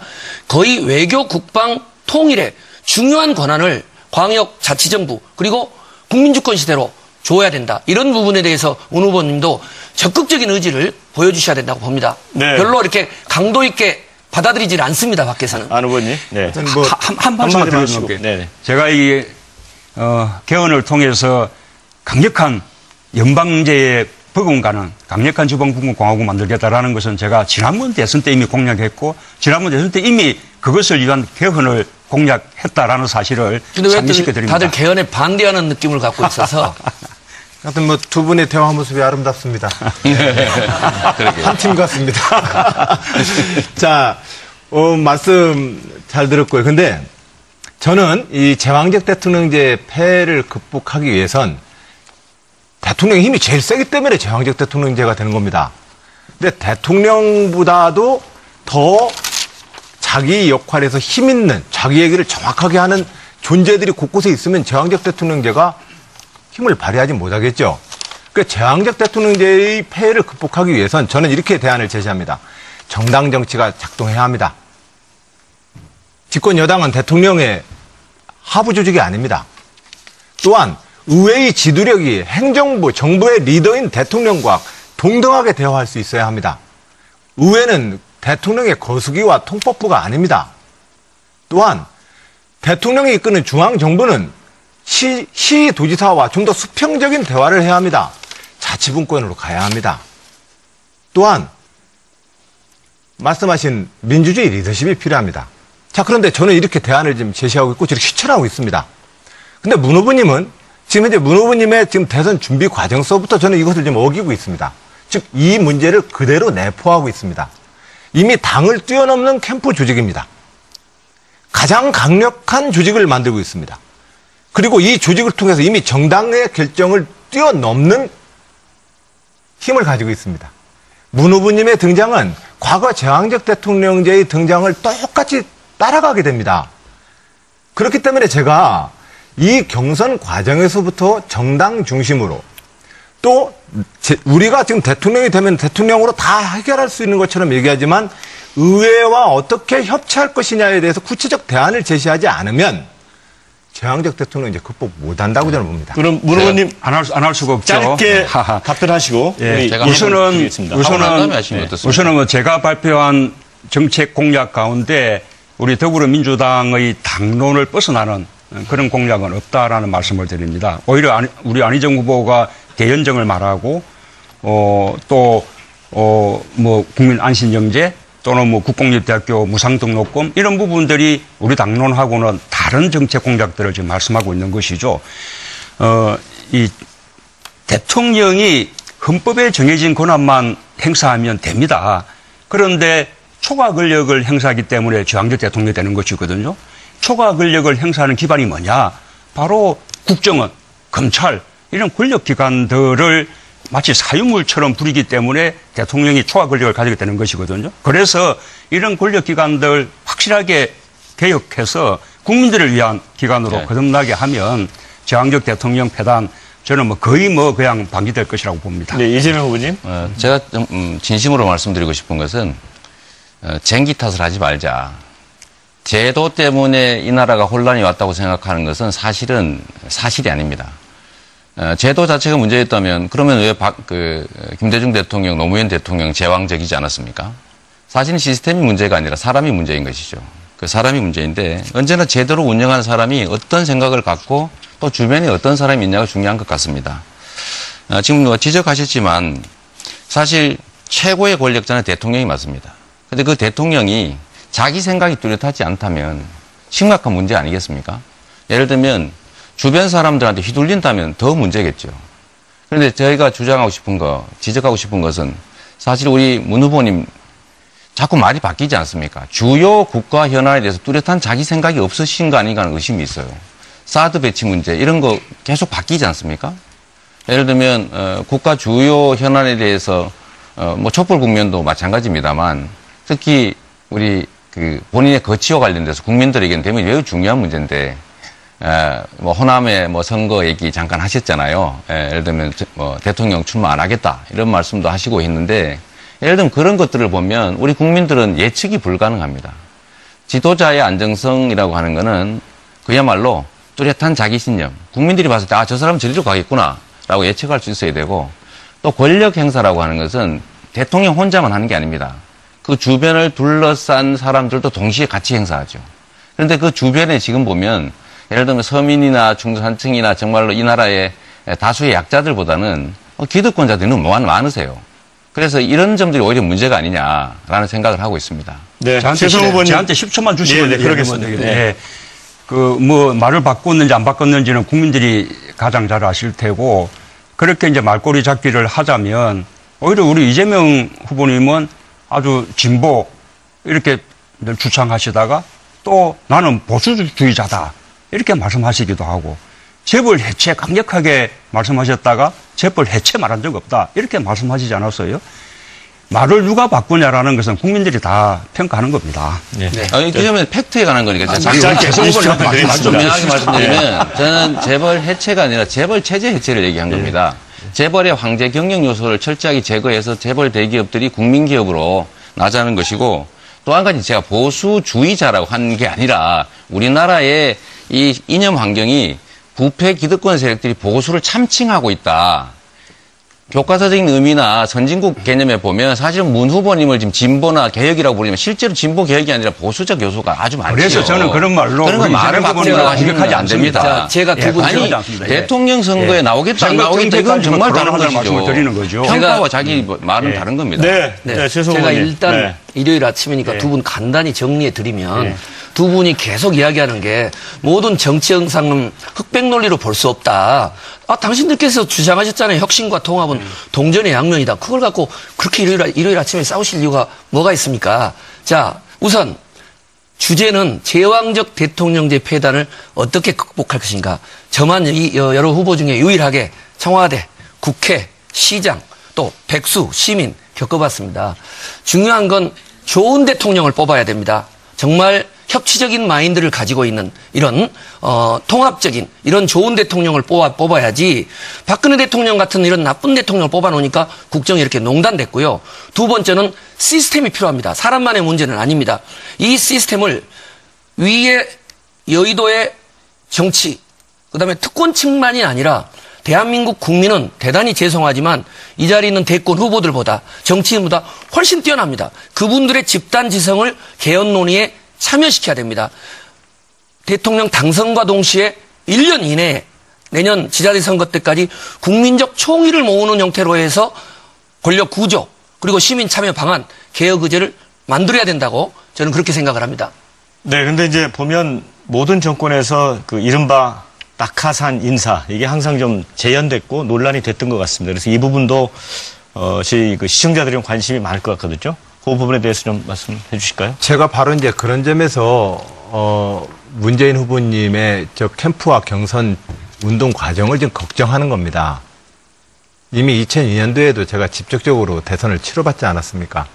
거의 외교 국방 통일의 중요한 권한을 광역 자치정부 그리고 국민주권 시대로 줘야 된다. 이런 부분에 대해서 문 후보님도 적극적인 의지를 보여주셔야 된다고 봅니다. 네. 별로 이렇게 강도 있게 받아들이질 않습니다. 밖에서는. 안 후보님. 네. 한 말씀만 하시고. 드려볼게요. 네네. 제가 이 개헌을 통해서 강력한 연방제에 버금가는 강력한 지방분권공화국 만들겠다라는 것은 제가 지난번 대선 때 이미 공약했고 지난번 대선 때 이미 그것을 위한 개헌을 공약했다라는 사실을 상기시켜 드립니다. 다들 개헌에 반대하는 느낌을 갖고 있어서 하여튼 뭐 두 분의 대화 모습이 아름답습니다. 한 팀 같습니다. 자, 말씀 잘 들었고요. 근데 저는 이 제왕적 대통령제 폐해를 극복하기 위해선 대통령의 힘이 제일 세기 때문에 제왕적 대통령제가 되는 겁니다. 근데 대통령보다도 더 자기 역할에서 힘 있는, 자기 얘기를 정확하게 하는 존재들이 곳곳에 있으면 제왕적 대통령제가 힘을 발휘하지 못하겠죠. 그러니까 제왕적 대통령제의 폐해를 극복하기 위해선 저는 이렇게 대안을 제시합니다. 정당 정치가 작동해야 합니다. 집권 여당은 대통령의 하부 조직이 아닙니다. 또한 의회의 지도력이 행정부, 정부의 리더인 대통령과 동등하게 대화할 수 있어야 합니다. 의회는 대통령의 거수기와 통법부가 아닙니다. 또한 대통령이 이끄는 중앙정부는 시도지사와 좀 더 수평적인 대화를 해야 합니다. 자치분권으로 가야 합니다. 또한 말씀하신 민주주의 리더십이 필요합니다. 자, 그런데 저는 이렇게 대안을 지금 제시하고 있고 저렇게 실천하고 있습니다. 근데 문 후보님은 지금 현재 문 후보님의 지금 대선 준비 과정서부터 저는 이것을 좀 어기고 있습니다. 즉, 이 문제를 그대로 내포하고 있습니다. 이미 당을 뛰어넘는 캠프 조직입니다. 가장 강력한 조직을 만들고 있습니다. 그리고 이 조직을 통해서 이미 정당의 결정을 뛰어넘는 힘을 가지고 있습니다. 문 후보님의 등장은 과거 제왕적 대통령제의 등장을 똑같이 따라가게 됩니다. 그렇기 때문에 제가 이 경선 과정에서부터 정당 중심으로 또 우리가 지금 대통령이 되면 대통령으로 다 해결할 수 있는 것처럼 얘기하지만 의회와 어떻게 협치할 것이냐에 대해서 구체적 대안을 제시하지 않으면 제왕적 대통령 이제 극복 못한다고 저는 봅니다. 그럼 문 의원님 안 할 수가 없죠. 짧게 답변하시고 예, 우리 우선은 뭐 제가 발표한 정책 공약 가운데 우리 더불어민주당의 당론을 벗어나는 그런 공약은 없다라는 말씀을 드립니다. 오히려 우리 안희정 후보가 대연정을 말하고 뭐 국민 안심정제 또는 뭐 국공립대학교 무상등록금 이런 부분들이 우리 당론하고는 다른 정책 공약들을 지금 말씀하고 있는 것이죠. 이 대통령이 헌법에 정해진 권한만 행사하면 됩니다. 그런데 초과 권력을 행사하기 때문에 제왕적 대통령이 되는 것이거든요. 초과 권력을 행사하는 기반이 뭐냐? 바로 국정원, 검찰 이런 권력기관들을 마치 사유물처럼 부리기 때문에 대통령이 초과 권력을 가지게 되는 것이거든요. 그래서 이런 권력기관들 확실하게 개혁해서 국민들을 위한 기관으로 거듭나게 하면 제왕적 대통령 폐단 저는 거의 그냥 방지될 것이라고 봅니다. 네, 이재명 후보님. 제가 좀 진심으로 말씀드리고 싶은 것은 쟁기 탓을 하지 말자. 제도 때문에 이 나라가 혼란이 왔다고 생각하는 것은 사실이 아닙니다. 제도 자체가 문제였다면 그러면 왜 김대중 대통령, 노무현 대통령 제왕적이지 않았습니까? 사실은 시스템이 문제가 아니라 사람이 문제인 것이죠. 그 사람이 문제인데 언제나 제대로 운영하는 사람이 어떤 생각을 갖고 또 주변에 어떤 사람이 있냐가 중요한 것 같습니다. 지금 지적하셨지만 사실 최고의 권력자는 대통령이 맞습니다. 근데 그 대통령이 자기 생각이 뚜렷하지 않다면 심각한 문제 아니겠습니까? 예를 들면 주변 사람들한테 휘둘린다면 더 문제겠죠. 그런데 저희가 지적하고 싶은 것은 사실 우리 문 후보님 자꾸 말이 바뀌지 않습니까? 주요 국가 현안에 대해서 뚜렷한 자기 생각이 없으신 거 아닌가 하는 의심이 있어요. 사드 배치 문제 이런 거 계속 바뀌지 않습니까? 예를 들면 국가 주요 현안에 대해서 뭐 촛불 국면도 마찬가지입니다만 특히 우리 본인의 거취와 관련돼서 국민들에게는 대단히 매우 중요한 문제인데 뭐 호남의 뭐 선거 얘기 잠깐 하셨잖아요. 예를 들면 뭐 대통령 출마 안 하겠다 이런 말씀도 하시고 있는데 예를 들면 그런 것들을 보면 우리 국민들은 예측이 불가능합니다. 지도자의 안정성이라고 하는 거는 그야말로 뚜렷한 자기 신념. 국민들이 봤을 때 저 사람은 저리로 가겠구나 라고 예측할 수 있어야 되고 또 권력 행사라고 하는 것은 대통령 혼자만 하는 게 아닙니다. 그 주변을 둘러싼 사람들도 동시에 같이 행사하죠. 그런데 그 주변에 지금 보면 예를 들면 서민이나 중산층이나 정말로 이 나라의 다수의 약자들보다는 기득권자들이 너무 많으세요. 그래서 이런 점들이 오히려 문제가 아니냐라는 생각을 하고 있습니다. 네, 저한테 10초만 주시면 그러겠습니다. 네. 말을 바꿨는지 안 바꿨는지는 국민들이 가장 잘 아실 테고 그렇게 이제 말꼬리 잡기를 하자면 오히려 우리 이재명 후보님은 아주 진보 이렇게 늘 주창하시다가 또 나는 보수주의자다 이렇게 말씀하시기도 하고 재벌 해체 강력하게 말씀하셨다가 재벌 해체 말한 적 없다. 이렇게 말씀하시지 않았어요? 말을 누가 바꾸냐라는 것은 국민들이 다 평가하는 겁니다. 네. 아니, 그 점은 팩트에 관한 거니까. 짧게 좀 말씀드리겠습니다. 명확하게 말씀드리면 저는 재벌 해체가 아니라 재벌 체제 해체를 얘기한 겁니다. 재벌의 황제 경영 요소를 철저하게 제거해서 재벌 대기업들이 국민기업으로 나자는 것이고 또 한 가지 제가 보수주의자라고 한 게 아니라 우리나라의 이 이념 환경이 부패 기득권 세력들이 보수를 참칭하고 있다. 교과서적인 의미나 선진국 개념에 보면 사실은 문 후보님을 지금 진보나 개혁이라고 부르지만 실제로 진보 개혁이 아니라 보수적 요소가 아주 많죠. 그래서 저는 그런 말로 그런 건 말을 바꾸려고 하시는 건 안 됩니다. 자, 제가 두 분 아니 대통령 선거에 나오겠다 안 나오겠다 이건 정말 다른 말씀을 드리는 거죠. 평가와 자기 말은 다른 겁니다. 네. 네. 최소 제가 의원님. 일단 네. 일요일 아침이니까 두 분 간단히 정리해 드리면 두 분이 계속 이야기하는 게 모든 정치 현상은 흑백 논리로 볼 수 없다. 아, 당신들께서 주장하셨잖아요. 혁신과 통합은 동전의 양면이다. 그걸 갖고 그렇게 일요일 아침에 싸우실 이유가 뭐가 있습니까? 자, 우선 주제는 제왕적 대통령제 폐단을 어떻게 극복할 것인가. 저만 여러 후보 중에 유일하게 청와대, 국회, 시장, 또 백수, 시민 겪어봤습니다. 중요한 건 좋은 대통령을 뽑아야 됩니다. 정말 협치적인 마인드를 가지고 있는 이런 통합적인 이런 좋은 대통령을 뽑아야지 박근혜 대통령 같은 이런 나쁜 대통령을 뽑아놓으니까 국정이 이렇게 농단됐고요. 두 번째는 시스템이 필요합니다. 사람만의 문제는 아닙니다. 이 시스템을 위에 여의도의 정치 그다음에 특권층만이 아니라 대한민국 국민은 대단히 죄송하지만 이 자리에 있는 대권 후보들보다 정치인보다 훨씬 뛰어납니다. 그분들의 집단 지성을 개헌 논의에 참여시켜야 됩니다. 대통령 당선과 동시에 1년 이내에 내년 지자체 선거 때까지 국민적 총의를 모으는 형태로 해서 권력 구조 그리고 시민 참여 방안 개혁 의제를 만들어야 된다고 저는 그렇게 생각을 합니다. 네, 근데 이제 보면 모든 정권에서 그 이른바 낙하산 인사 이게 항상 좀 재현됐고 논란이 됐던 것 같습니다. 그래서 이 부분도 저희 그 시청자들이 관심이 많을 것 같거든요. 그 부분에 대해서 좀 말씀해 주실까요? 제가 바로 이제 그런 점에서 문재인 후보님의 저 캠프와 경선 운동 과정을 좀 걱정하는 겁니다. 이미 2002년도에도 제가 직접적으로 대선을 치러봤지 않았습니까?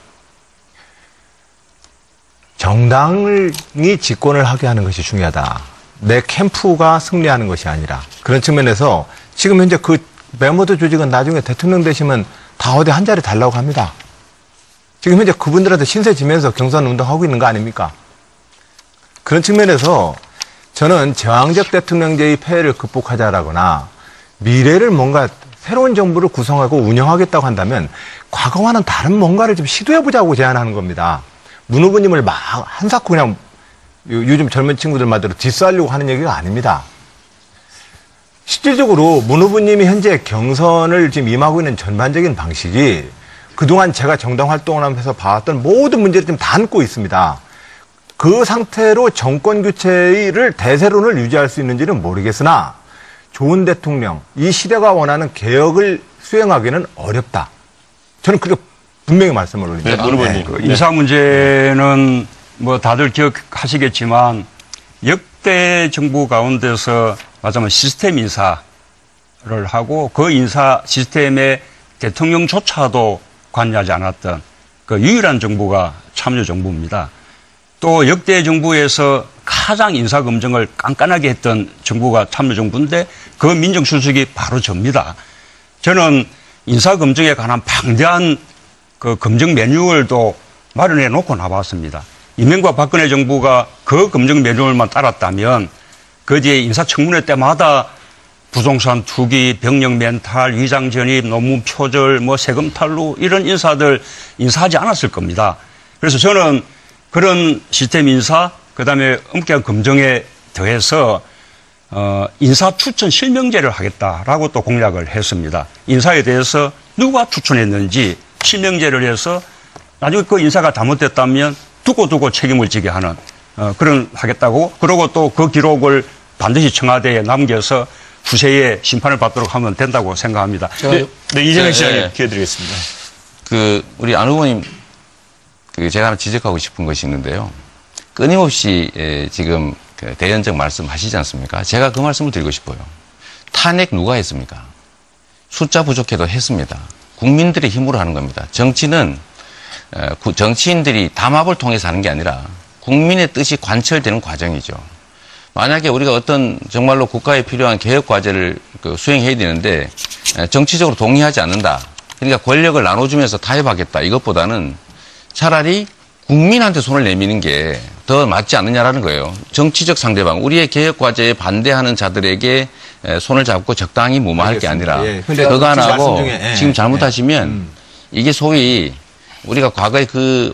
정당이 집권을 하게 하는 것이 중요하다. 내 캠프가 승리하는 것이 아니라 그런 측면에서 지금 현재 그 메모드 조직은 나중에 대통령 되시면 다 어디 한 자리 달라고 합니다. 지금 현재 그분들한테 신세 지면서 경선 운동하고 있는 거 아닙니까? 그런 측면에서 저는 제왕적 대통령제의 폐해를 극복하자라거나 미래를 뭔가 새로운 정부를 구성하고 운영하겠다고 한다면 과거와는 다른 뭔가를 좀 시도해보자고 제안하는 겁니다. 문 후보님을 막 한사코 그냥 요즘 젊은 친구들 말대로 디스하려고 하는 얘기가 아닙니다. 실질적으로 문 후보님이 현재 경선을 지금 임하고 있는 전반적인 방식이 그동안 제가 정당 활동을 하면서 봐왔던 모든 문제를 좀 다 안고 있습니다. 그 상태로 정권 교체를 대세론을 유지할 수 있는지는 모르겠으나 좋은 대통령, 이 시대가 원하는 개혁을 수행하기는 어렵다. 저는 그렇게 분명히 말씀을 올립니다. 네, 문 후보님. 그 인사 문제는 뭐 다들 기억하시겠지만 역대 정부 가운데서 말하자면 시스템 인사를 하고 그 인사 시스템에 대통령조차도 관여하지 않았던 그 유일한 정부가 참여정부입니다. 또 역대 정부에서 가장 인사검증을 깐깐하게 했던 정부가 참여정부인데 그 민정수석이 바로 접니다. 저는 인사검증에 관한 방대한 그 검증 매뉴얼도 마련해 놓고 나왔습니다. 이명박 박근혜 정부가 그 검증 매뉴얼만 따랐다면 그 뒤에 인사청문회 때마다 부동산 투기, 병력 멘탈, 위장 전입, 논문 표절, 뭐 세금 탈루 이런 인사들 인사하지 않았을 겁니다. 그래서 저는 그런 시스템 인사, 그다음에 엄격한 검증에 더해서 인사 추천 실명제를 하겠다라고 또 공약을 했습니다. 인사에 대해서 누가 추천했는지 실명제를 해서 나중에 그 인사가 잘못됐다면 두고 책임을 지게 하는 그런 하겠다고 그러고 또 그 기록을 반드시 청와대에 남겨서 후세에 심판을 받도록 하면 된다고 생각합니다. 네, 이재명 시장님 기회 드리겠습니다. 우리 안 후보님 제가 하나 지적하고 싶은 것이 있는데요. 끊임없이 지금 대연적 말씀하시지 않습니까? 제가 그 말씀을 드리고 싶어요. 탄핵 누가 했습니까? 숫자 부족해도 했습니다. 국민들의 힘으로 하는 겁니다. 정치는 정치인들이 담합을 통해서 하는 게 아니라 국민의 뜻이 관철되는 과정이죠. 만약에 우리가 어떤 정말로 국가에 필요한 개혁 과제를 수행해야 되는데 정치적으로 동의하지 않는다. 그러니까 권력을 나눠주면서 타협하겠다. 이것보다는 차라리 국민한테 손을 내미는 게 더 맞지 않느냐라는 거예요. 정치적 상대방, 우리의 개혁 과제에 반대하는 자들에게 손을 잡고 적당히 무마할 게 아니라 그거 안 하고 지금 잘못하시면 이게 소위 우리가 과거에 그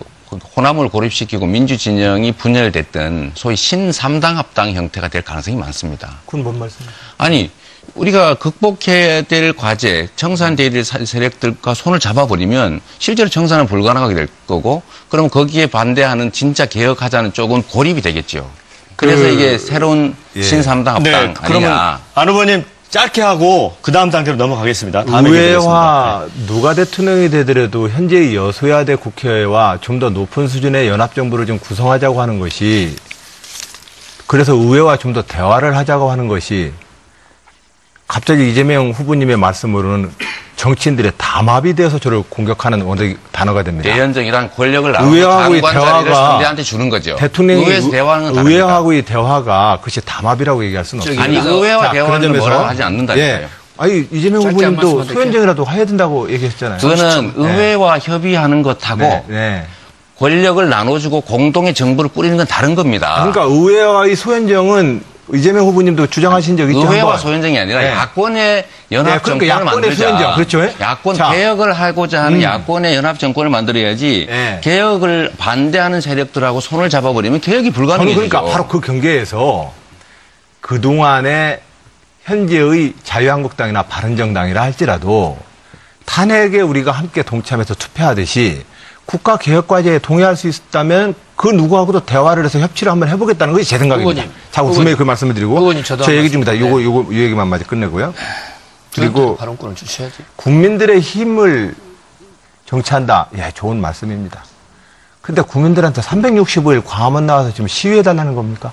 호남을 고립시키고 민주진영이 분열됐던 소위 신삼당 합당 형태가 될 가능성이 많습니다. 그건 뭔 말씀이세요? 아니, 우리가 극복해야 될 과제, 청산돼야 될 세력들과 손을 잡아버리면 실제로 청산은 불가능하게 될 거고, 그러면 거기에 반대하는 진짜 개혁하자는 쪽은 고립이 되겠죠. 그래서 이게 새로운 신삼당 합당 아니냐. 그러면 안 후보님 짧게 하고 그 다음 단계로 넘어가겠습니다. 의회와 누가 대통령이 되더라도 현재의 여소야대 국회와 좀 더 높은 수준의 연합정부를 좀 구성하자고 하는 것이, 그래서 의회와 좀 더 대화를 하자고 하는 것이 갑자기 이재명 후보님의 말씀으로는 정치인들의 담합이 되어서 저를 공격하는 단어가 됩니다. 대연정이란 권력을 나누고 장관 자리를 상대한테 주는 거죠. 대통령이 의회에서 대화하는 건 다릅니다. 의회하고의 대화가 그것이 담합이라고 얘기할 수는 없습니다. 아니, 의회와 대화는 뭐라고 하지 않는다니까요. 예. 아니, 이재명 후보님도 소연정이라도 해야 된다고 얘기했잖아요. 그거는 의회와 협의하는 것하고 권력을 나눠주고 공동의 정부를 꾸리는 건 다른 겁니다. 그러니까 의회와의 소연정은 이재명 후보님도 주장하신 적이 있죠. 의회와 소연정이 아니라 야권의 연합정권을 그러니까 만들자. 소연정, 그렇죠? 야권 개혁을 하고자 하는 야권의 연합정권을 만들어야지 개혁을 반대하는 세력들하고 손을 잡아버리면 개혁이 불가능해지죠. 저는 그러니까 바로 그 경계에서 그동안의 현재의 자유한국당이나 바른정당이라 할지라도 탄핵에 우리가 함께 동참해서 투표하듯이 국가개혁과제에 동의할 수 있다면 그 누구하고도 대화를 해서 협치를 한번 해보겠다는 것이 제 생각입니다. 자, 분명히 그 말씀을 드리고 제 얘기 중입니다. 이 얘기만 마저 끝내고요. 그리고 발언권을 주셔야지. 국민들의 힘을 정치한다. 예, 좋은 말씀입니다. 근데 국민들한테 365일 광화문 나와서 지금 시위해달라는 겁니까?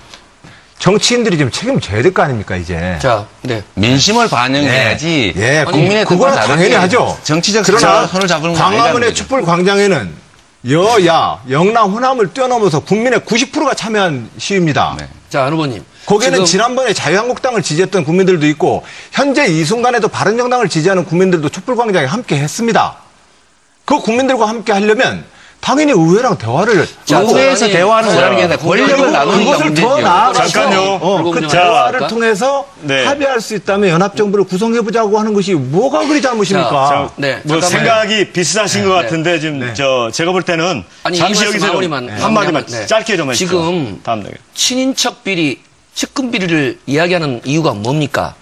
정치인들이 지금 책임져야 될 거 아닙니까, 이제. 자, 네. 민심을 반영해야지. 예, 국민의 그거는 당연히 하죠. 정치적 그러나 손을 잡는 건 광화문의 촛불 광장에는 여야, 영남, 호남을 뛰어넘어서 국민의 90%가 참여한 시위입니다. 네. 자, 안 후보님. 거기에는 지난번에 자유한국당을 지지했던 국민들도 있고 현재 이 순간에도 바른정당을 지지하는 국민들도 촛불 광장에 함께 했습니다. 그 국민들과 함께 하려면 당연히 의회랑 대화를 의회에서 대화하는 거라는 게 아니라 권력을 나누는 그것을 더 나아가서 잠깐요. 그 대화를 통해서 합의할 수 있다면 연합정부를 구성해보자고 하는 것이 뭐가 그리 잘못입니까? 뭐 생각이 비슷하신 것 같은데 지금 제가 볼 때는 잠시 여기서 한마디만 짧게 좀 해주세요. 지금 친인척 비리, 측근 비리를 이야기하는 이유가 뭡니까?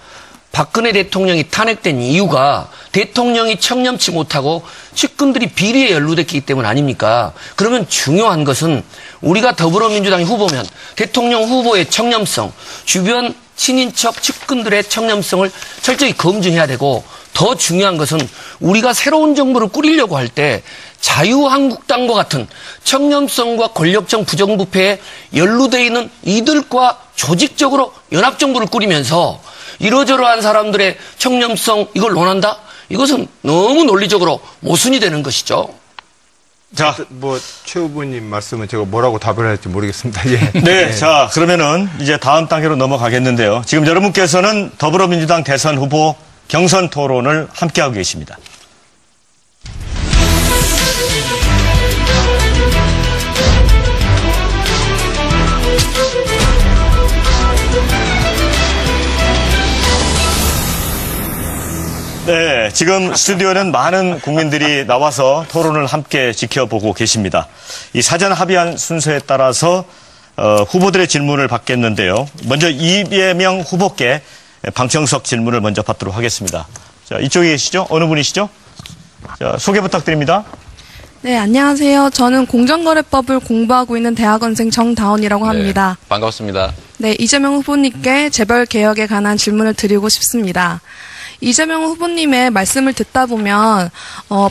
박근혜 대통령이 탄핵된 이유가 대통령이 청렴치 못하고 측근들이 비리에 연루됐기 때문 아닙니까? 그러면 중요한 것은 우리가 더불어민주당이 후보면 대통령 후보의 청렴성, 주변 친인척 측근들의 청렴성을 철저히 검증해야 되고, 더 중요한 것은 우리가 새로운 정부를 꾸리려고 할 때 자유한국당과 같은 청렴성과 권력적 부정부패에 연루되어 있는 이들과 조직적으로 연합정부를 꾸리면서 이러저러한 사람들의 청렴성 이걸 논한다? 이것은 너무 논리적으로 모순이 되는 것이죠. 자, 최 후보님 말씀은 제가 뭐라고 답을 할지 모르겠습니다. 예. 네, 자, 그러면은 이제 다음 단계로 넘어가겠는데요. 지금 여러분께서는 더불어민주당 대선 후보 경선 토론을 함께하고 계십니다. 네, 지금 스튜디오는 많은 국민들이 나와서 토론을 함께 지켜보고 계십니다. 이 사전 합의한 순서에 따라서 후보들의 질문을 받겠는데요. 먼저 이재명 후보께 방청석 질문을 먼저 받도록 하겠습니다. 자, 이쪽에 계시죠? 어느 분이시죠? 자, 소개 부탁드립니다. 네, 안녕하세요. 저는 공정거래법을 공부하고 있는 대학원생 정다운이라고 합니다. 네, 반갑습니다. 네, 이재명 후보님께 재벌 개혁에 관한 질문을 드리고 싶습니다. 이재명 후보님의 말씀을 듣다 보면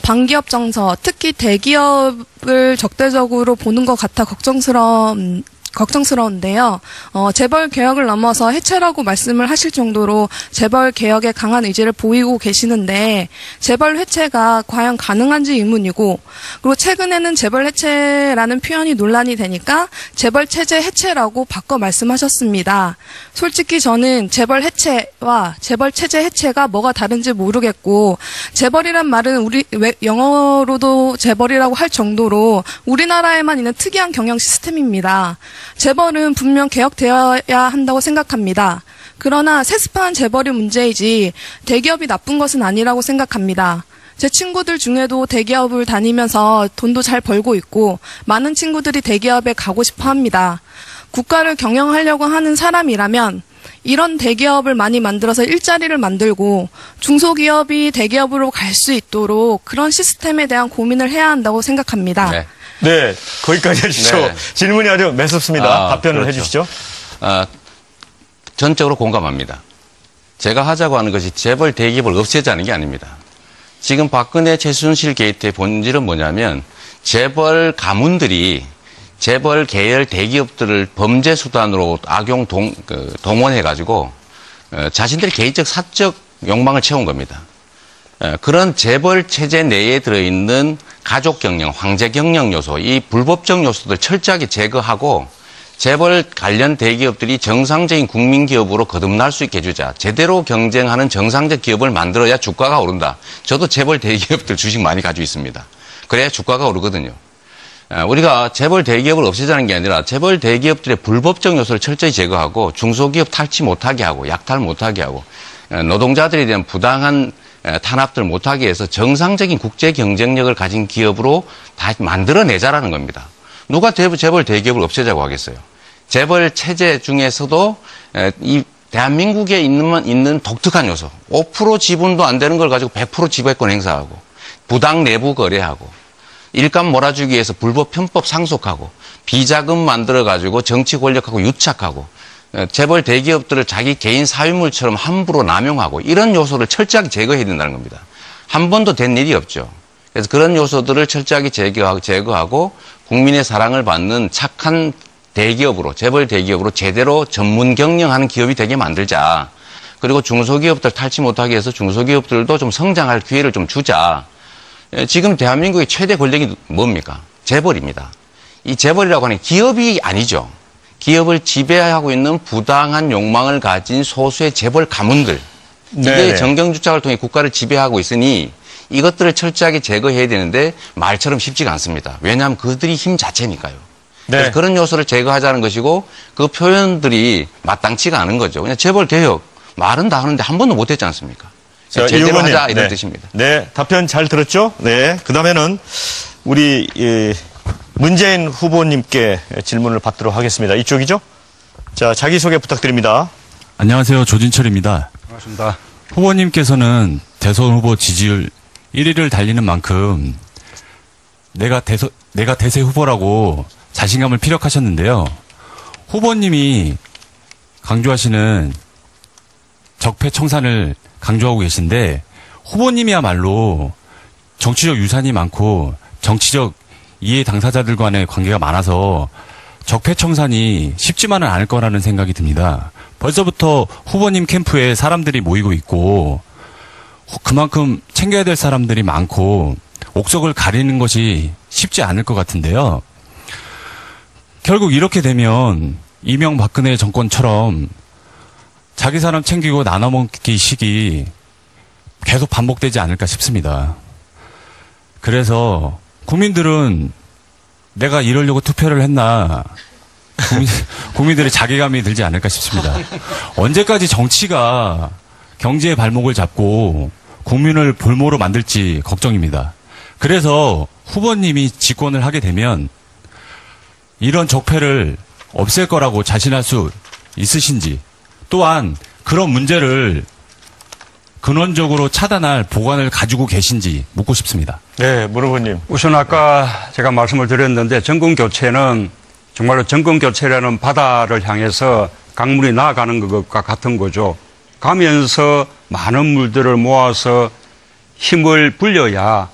반기업 정서, 특히 대기업을 적대적으로 보는 것 같아 걱정스러운 걱정스러운데요. 재벌 개혁을 넘어서 해체라고 말씀을 하실 정도로 재벌 개혁에 강한 의지를 보이고 계시는데 재벌 해체가 과연 가능한지 의문이고, 그리고 최근에는 재벌 해체라는 표현이 논란이 되니까 재벌 체제 해체라고 바꿔 말씀하셨습니다. 솔직히 저는 재벌 해체와 재벌 체제 해체가 뭐가 다른지 모르겠고, 재벌이란 말은 영어로도 재벌이라고 할 정도로 우리나라에만 있는 특이한 경영 시스템입니다. 재벌은 분명 개혁되어야 한다고 생각합니다. 그러나 세습한 재벌이 문제이지 대기업이 나쁜 것은 아니라고 생각합니다. 제 친구들 중에도 대기업을 다니면서 돈도 잘 벌고 있고 많은 친구들이 대기업에 가고 싶어 합니다. 국가를 경영하려고 하는 사람이라면 이런 대기업을 많이 만들어서 일자리를 만들고 중소기업이 대기업으로 갈 수 있도록 그런 시스템에 대한 고민을 해야 한다고 생각합니다. 네. 네, 거기까지 해주시죠. 네. 질문이 아주 매섭습니다. 답변을 그렇죠. 해주시죠. 전적으로 공감합니다. 제가 하자고 하는 것이 재벌 대기업을 없애자는 게 아닙니다. 지금 박근혜 최순실 게이트의 본질은 뭐냐면 재벌 가문들이 재벌 계열 대기업들을 범죄 수단으로 악용 동원해가지고 자신들의 개인적 사적 욕망을 채운 겁니다. 그런 재벌 체제 내에 들어있는 가족 경영, 황제 경영 요소, 이 불법적 요소들 철저하게 제거하고 재벌 관련 대기업들이 정상적인 국민 기업으로 거듭날 수 있게 해주자. 제대로 경쟁하는 정상적 기업을 만들어야 주가가 오른다. 저도 재벌 대기업들 주식 많이 가지고 있습니다. 그래야 주가가 오르거든요. 우리가 재벌 대기업을 없애자는 게 아니라 재벌 대기업들의 불법적 요소를 철저히 제거하고 중소기업 탈취 못하게 하고 약탈 못하게 하고 노동자들에 대한 부당한 탄압들 못하게 해서 정상적인 국제 경쟁력을 가진 기업으로 다 만들어내자라는 겁니다. 누가 재벌 대기업을 없애자고 하겠어요. 재벌 체제 중에서도 이 대한민국에 있는 독특한 요소, 5% 지분도 안 되는 걸 가지고 100% 지배권 행사하고 부당 내부 거래하고 일감 몰아주기 위해서 불법 편법 상속하고 비자금 만들어가지고 정치 권력하고 유착하고 재벌 대기업들을 자기 개인 사유물처럼 함부로 남용하고 이런 요소를 철저하게 제거해야 된다는 겁니다. 한 번도 된 일이 없죠. 그래서 그런 요소들을 철저하게 제거하고 국민의 사랑을 받는 착한 대기업으로, 재벌 대기업으로 제대로 전문 경영하는 기업이 되게 만들자. 그리고 중소기업들 탈취 못하게 해서 중소기업들도 좀 성장할 기회를 좀 주자. 지금 대한민국의 최대 권력이 뭡니까? 재벌입니다. 이 재벌이라고 하는 기업이 아니죠. 기업을 지배하고 있는 부당한 욕망을 가진 소수의 재벌 가문들. 이게 네네. 정경주착을 통해 국가를 지배하고 있으니 이것들을 철저하게 제거해야 되는데 말처럼 쉽지가 않습니다. 왜냐하면 그들이 힘 자체니까요. 네. 그래서 그런 요소를 제거하자는 것이고 그 표현들이 마땅치가 않은 거죠. 그냥 재벌 개혁 말은 다 하는데 한 번도 못했지 않습니까? 자, 제대로 의원님, 하자 이런 네. 뜻입니다. 네, 답변 잘 들었죠? 네. 그 다음에는 우리 문재인 후보님께 질문을 받도록 하겠습니다. 이쪽이죠? 자, 자기소개 부탁드립니다. 안녕하세요. 조진철입니다. 반갑습니다. 후보님께서는 대선 후보 지지율 1위를 달리는 만큼 내가 대세 후보라고 자신감을 피력하셨는데요. 후보님이 강조하시는 적폐 청산을 강조하고 계신데 후보님이야말로 정치적 유산이 많고 정치적 이해 당사자들 간의 관계가 많아서 적폐 청산이 쉽지만은 않을 거라는 생각이 듭니다. 벌써부터 후보님 캠프에 사람들이 모이고 있고 그만큼 챙겨야 될 사람들이 많고 옥석을 가리는 것이 쉽지 않을 것 같은데요. 결국 이렇게 되면 이명박근혜 정권처럼 자기 사람 챙기고 나눠먹기 식이 계속 반복되지 않을까 싶습니다. 그래서 국민들은 내가 이러려고 투표를 했나 국민들의 자괴감이 들지 않을까 싶습니다. 언제까지 정치가 경제의 발목을 잡고 국민을 볼모로 만들지 걱정입니다. 그래서 후보님이 집권을 하게 되면 이런 적폐를 없앨 거라고 자신할 수 있으신지 또한 그런 문제를 근원적으로 차단할 보관을 가지고 계신지 묻고 싶습니다. 네, 무르부님. 우선 아까 제가 말씀을 드렸는데 정권교체는 정말로 정권교체라는 바다를 향해서 강물이 나아가는 것과 같은 거죠. 가면서 많은 물들을 모아서 힘을 불려야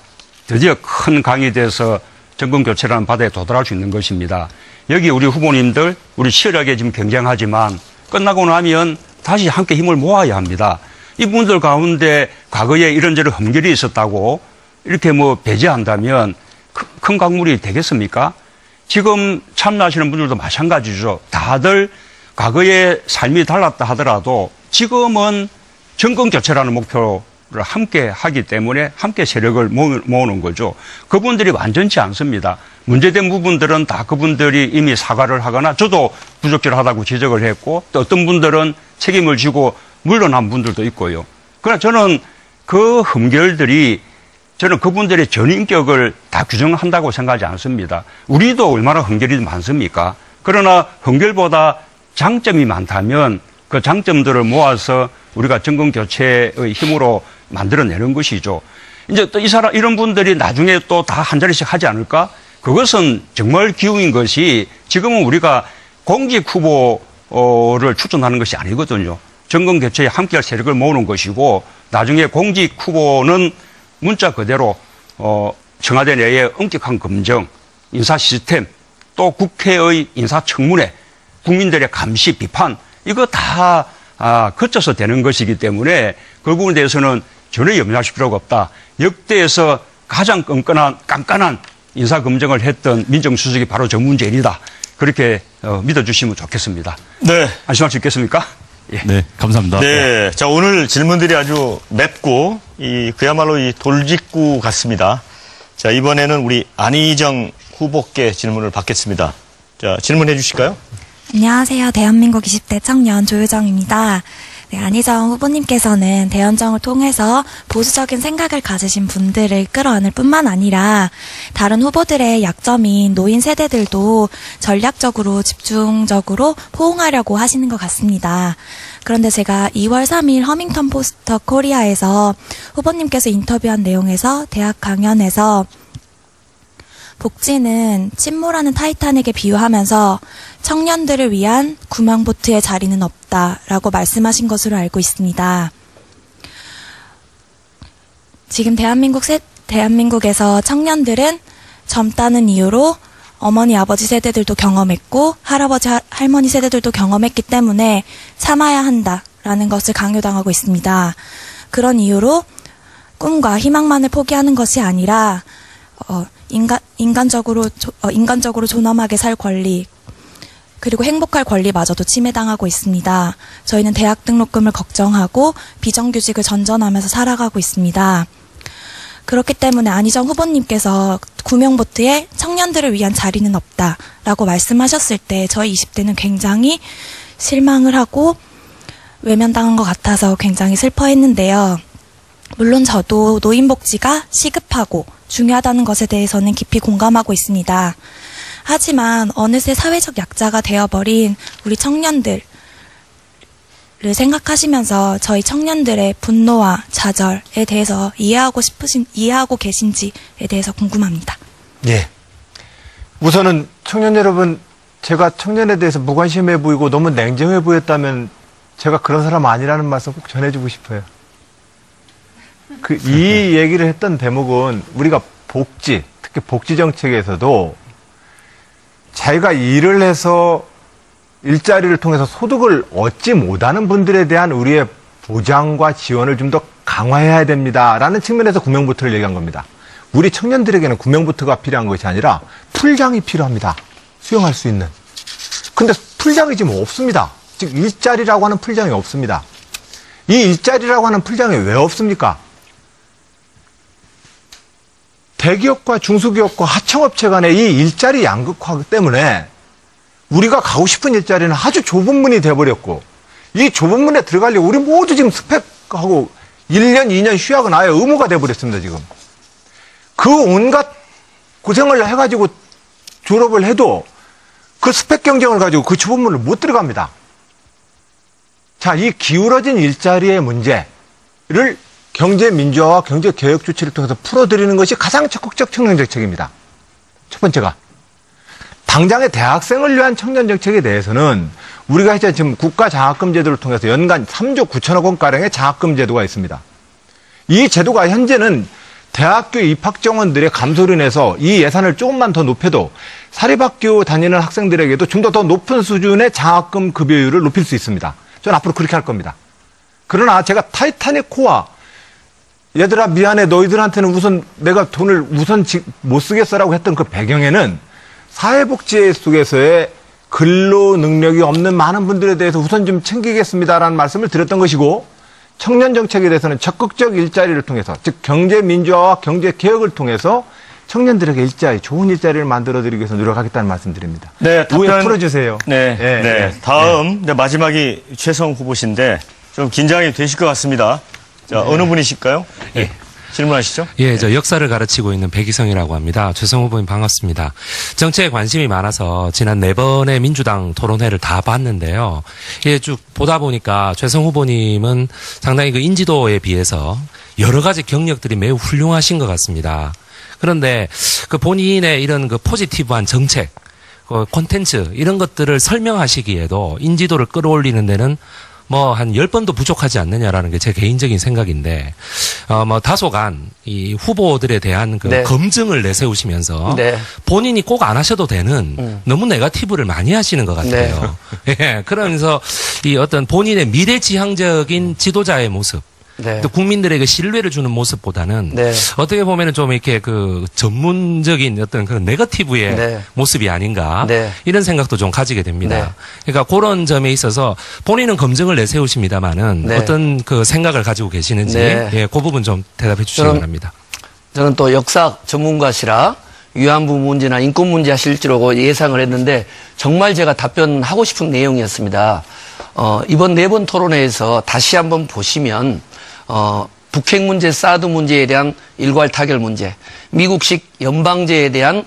드디어 큰 강이 돼서 정권교체라는 바다에 도달할 수 있는 것입니다. 여기 우리 후보님들, 우리 치열하게 지금 경쟁하지만 끝나고 나면 다시 함께 힘을 모아야 합니다. 이분들 가운데 과거에 이런저런 흠결이 있었다고 이렇게 뭐 배제한다면 큰 강물이 되겠습니까? 지금 참여하시는 분들도 마찬가지죠. 다들 과거의 삶이 달랐다 하더라도 지금은 정권교체라는 목표를 함께 하기 때문에 함께 세력을 모으는 거죠. 그분들이 완전치 않습니다. 문제된 부분들은 다 그분들이 이미 사과를 하거나 저도 부적절하다고 지적을 했고 또 어떤 분들은 책임을 지고 물러난 분들도 있고요. 그러나 저는 그 흠결들이 저는 그분들의 전인격을 다 규정한다고 생각하지 않습니다. 우리도 얼마나 흠결이 많습니까? 그러나 흠결보다 장점이 많다면 그 장점들을 모아서 우리가 정권교체의 힘으로 만들어내는 것이죠. 이제 또 이런 분들이 나중에 또 다 한 자리씩 하지 않을까? 그것은 정말 기우인 것이 지금은 우리가 공직 후보를 추천하는 것이 아니거든요. 정권교체에 함께할 세력을 모으는 것이고 나중에 공직 후보는 문자 그대로 청와대 내의 엄격한 검증, 인사 시스템, 또 국회의 인사청문회, 국민들의 감시, 비판 이거 다 거쳐서 되는 것이기 때문에 그 부분에 대해서는 전혀 염려하실 필요가 없다. 역대에서 가장 깐깐한 인사검증을 했던 민정수석이 바로 정문재인이다. 그렇게 믿어주시면 좋겠습니다. 네. 안심할 수 있겠습니까? 예. 네, 감사합니다. 네. 자, 오늘 질문들이 아주 맵고, 그야말로 이 돌직구 같습니다. 자, 이번에는 우리 안희정 후보께 질문을 받겠습니다. 자, 질문해 주실까요? 안녕하세요. 대한민국 20대 청년 조유정입니다. 네, 안희정 후보님께서는 대연정을 통해서 보수적인 생각을 가지신 분들을 끌어안을 뿐만 아니라 다른 후보들의 약점인 노인 세대들도 전략적으로 집중적으로 포옹하려고 하시는 것 같습니다. 그런데 제가 2월 3일 허밍턴 포스터 코리아에서 후보님께서 인터뷰한 내용에서 대학 강연에서 복지는 침몰하는 타이탄에게 비유하면서 청년들을 위한 구명보트의 자리는 없다라고 말씀하신 것으로 알고 있습니다. 지금 대한민국에서 청년들은 젊다는 이유로 어머니, 아버지 세대들도 경험했고 할아버지, 할머니 세대들도 경험했기 때문에 참아야 한다라는 것을 강요당하고 있습니다. 그런 이유로 꿈과 희망만을 포기하는 것이 아니라 인간적으로 존엄하게 살 권리 그리고 행복할 권리마저도 침해당하고 있습니다. 저희는 대학 등록금을 걱정하고 비정규직을 전전하면서 살아가고 있습니다. 그렇기 때문에 안희정 후보님께서 구명보트에 청년들을 위한 자리는 없다라고 말씀하셨을 때 저희 20대는 굉장히 실망을 하고 외면당한 것 같아서 굉장히 슬퍼했는데요. 물론 저도 노인복지가 시급하고 중요하다는 것에 대해서는 깊이 공감하고 있습니다. 하지만 어느새 사회적 약자가 되어버린 우리 청년들을 생각하시면서 저희 청년들의 분노와 좌절에 대해서 이해하고 계신지에 대해서 궁금합니다. 예. 우선은 청년 여러분, 제가 청년에 대해서 무관심해 보이고 너무 냉정해 보였다면 제가 그런 사람 아니라는 말씀 꼭 전해주고 싶어요. 이 얘기를 했던 대목은 우리가 복지, 특히 복지 정책에서도 자기가 일을 해서 일자리를 통해서 소득을 얻지 못하는 분들에 대한 우리의 보장과 지원을 좀 더 강화해야 됩니다라는 측면에서 구명보트를 얘기한 겁니다. 우리 청년들에게는 구명보트가 필요한 것이 아니라 풀장이 필요합니다. 수용할 수 있는. 근데 풀장이 지금 없습니다. 즉 일자리라고 하는 풀장이 없습니다. 이 일자리라고 하는 풀장이 왜 없습니까? 대기업과 중소기업과 하청업체 간의 이 일자리 양극화 때문에 우리가 가고 싶은 일자리는 아주 좁은 문이 돼버렸고 이 좁은 문에 들어가려고 우리 모두 지금 스펙하고 1년, 2년 휴학은 아예 의무가 돼버렸습니다, 지금. 그 온갖 고생을 해가지고 졸업을 해도 그 스펙 경쟁을 가지고 그 좁은 문을 못 들어갑니다. 자, 이 기울어진 일자리의 문제를 경제 민주화와 경제 개혁 조치를 통해서 풀어드리는 것이 가장 적극적 청년 정책입니다. 첫 번째가 당장의 대학생을 위한 청년 정책에 대해서는 우리가 이제 지금 국가 장학금 제도를 통해서 연간 3조 9천억 원 가량의 장학금 제도가 있습니다. 이 제도가 현재는 대학교 입학 정원들의 감소로 인해서 이 예산을 조금만 더 높여도 사립학교 다니는 학생들에게도 좀 더 높은 수준의 장학금 급여율을 높일 수 있습니다. 저는 앞으로 그렇게 할 겁니다. 그러나 제가 타이타닉 코아 얘들아 미안해 너희들한테는 우선 내가 돈을 우선 못 쓰겠어라고 했던 그 배경에는 사회복지 속에서의 근로 능력이 없는 많은 분들에 대해서 우선 좀 챙기겠습니다라는 말씀을 드렸던 것이고 청년 정책에 대해서는 적극적 일자리를 통해서 즉 경제 민주화와 경제 개혁을 통해서 청년들에게 일자리, 좋은 일자리를 만들어드리기 위해서 노력하겠다는 말씀드립니다. 네, 답변 풀어주세요. 네, 네, 네. 다음 네, 마지막이 최성 후보신데 좀 긴장이 되실 것 같습니다. 자, 어느 분이실까요? 예. 질문하시죠. 예, 저 역사를 가르치고 있는 백이성이라고 합니다. 최성 후보님 반갑습니다. 정치에 관심이 많아서 지난 4번의 민주당 토론회를 다 봤는데요. 예, 쭉 보다 보니까 최성 후보님은 상당히 그 인지도에 비해서 여러 가지 경력들이 매우 훌륭하신 것 같습니다. 그런데 그 본인의 이런 그 포지티브한 정책, 그 콘텐츠 이런 것들을 설명하시기에도 인지도를 끌어올리는 데는 뭐 한 10번도 부족하지 않느냐라는 게 제 개인적인 생각인데 뭐 다소간 이 후보들에 대한 그 네. 검증을 내세우시면서 네. 본인이 꼭 안 하셔도 되는 너무 네거티브를 많이 하시는 것 같아요. 예, 그러면서 이 어떤 본인의 미래지향적인 지도자의 모습 네. 또 국민들에게 신뢰를 주는 모습보다는 네. 어떻게 보면은 좀 이렇게 그 전문적인 어떤 그런 네거티브의 네. 모습이 아닌가 네. 이런 생각도 좀 가지게 됩니다. 네. 그러니까 그런 점에 있어서 본인은 검증을 내세우십니다만은 네. 어떤 그 생각을 가지고 계시는지 네. 예, 그 부분 좀 대답해 주시기 저는- 바랍니다. 저는 또 역사 전문가시라 위안부 문제나 인권 문제 하실 줄 알고 예상을 했는데 정말 제가 답변하고 싶은 내용이었습니다. 이번 4번 토론회에서 다시 한번 보시면 북핵 문제, 사드 문제에 대한 일괄 타결 문제, 미국식 연방제에 대한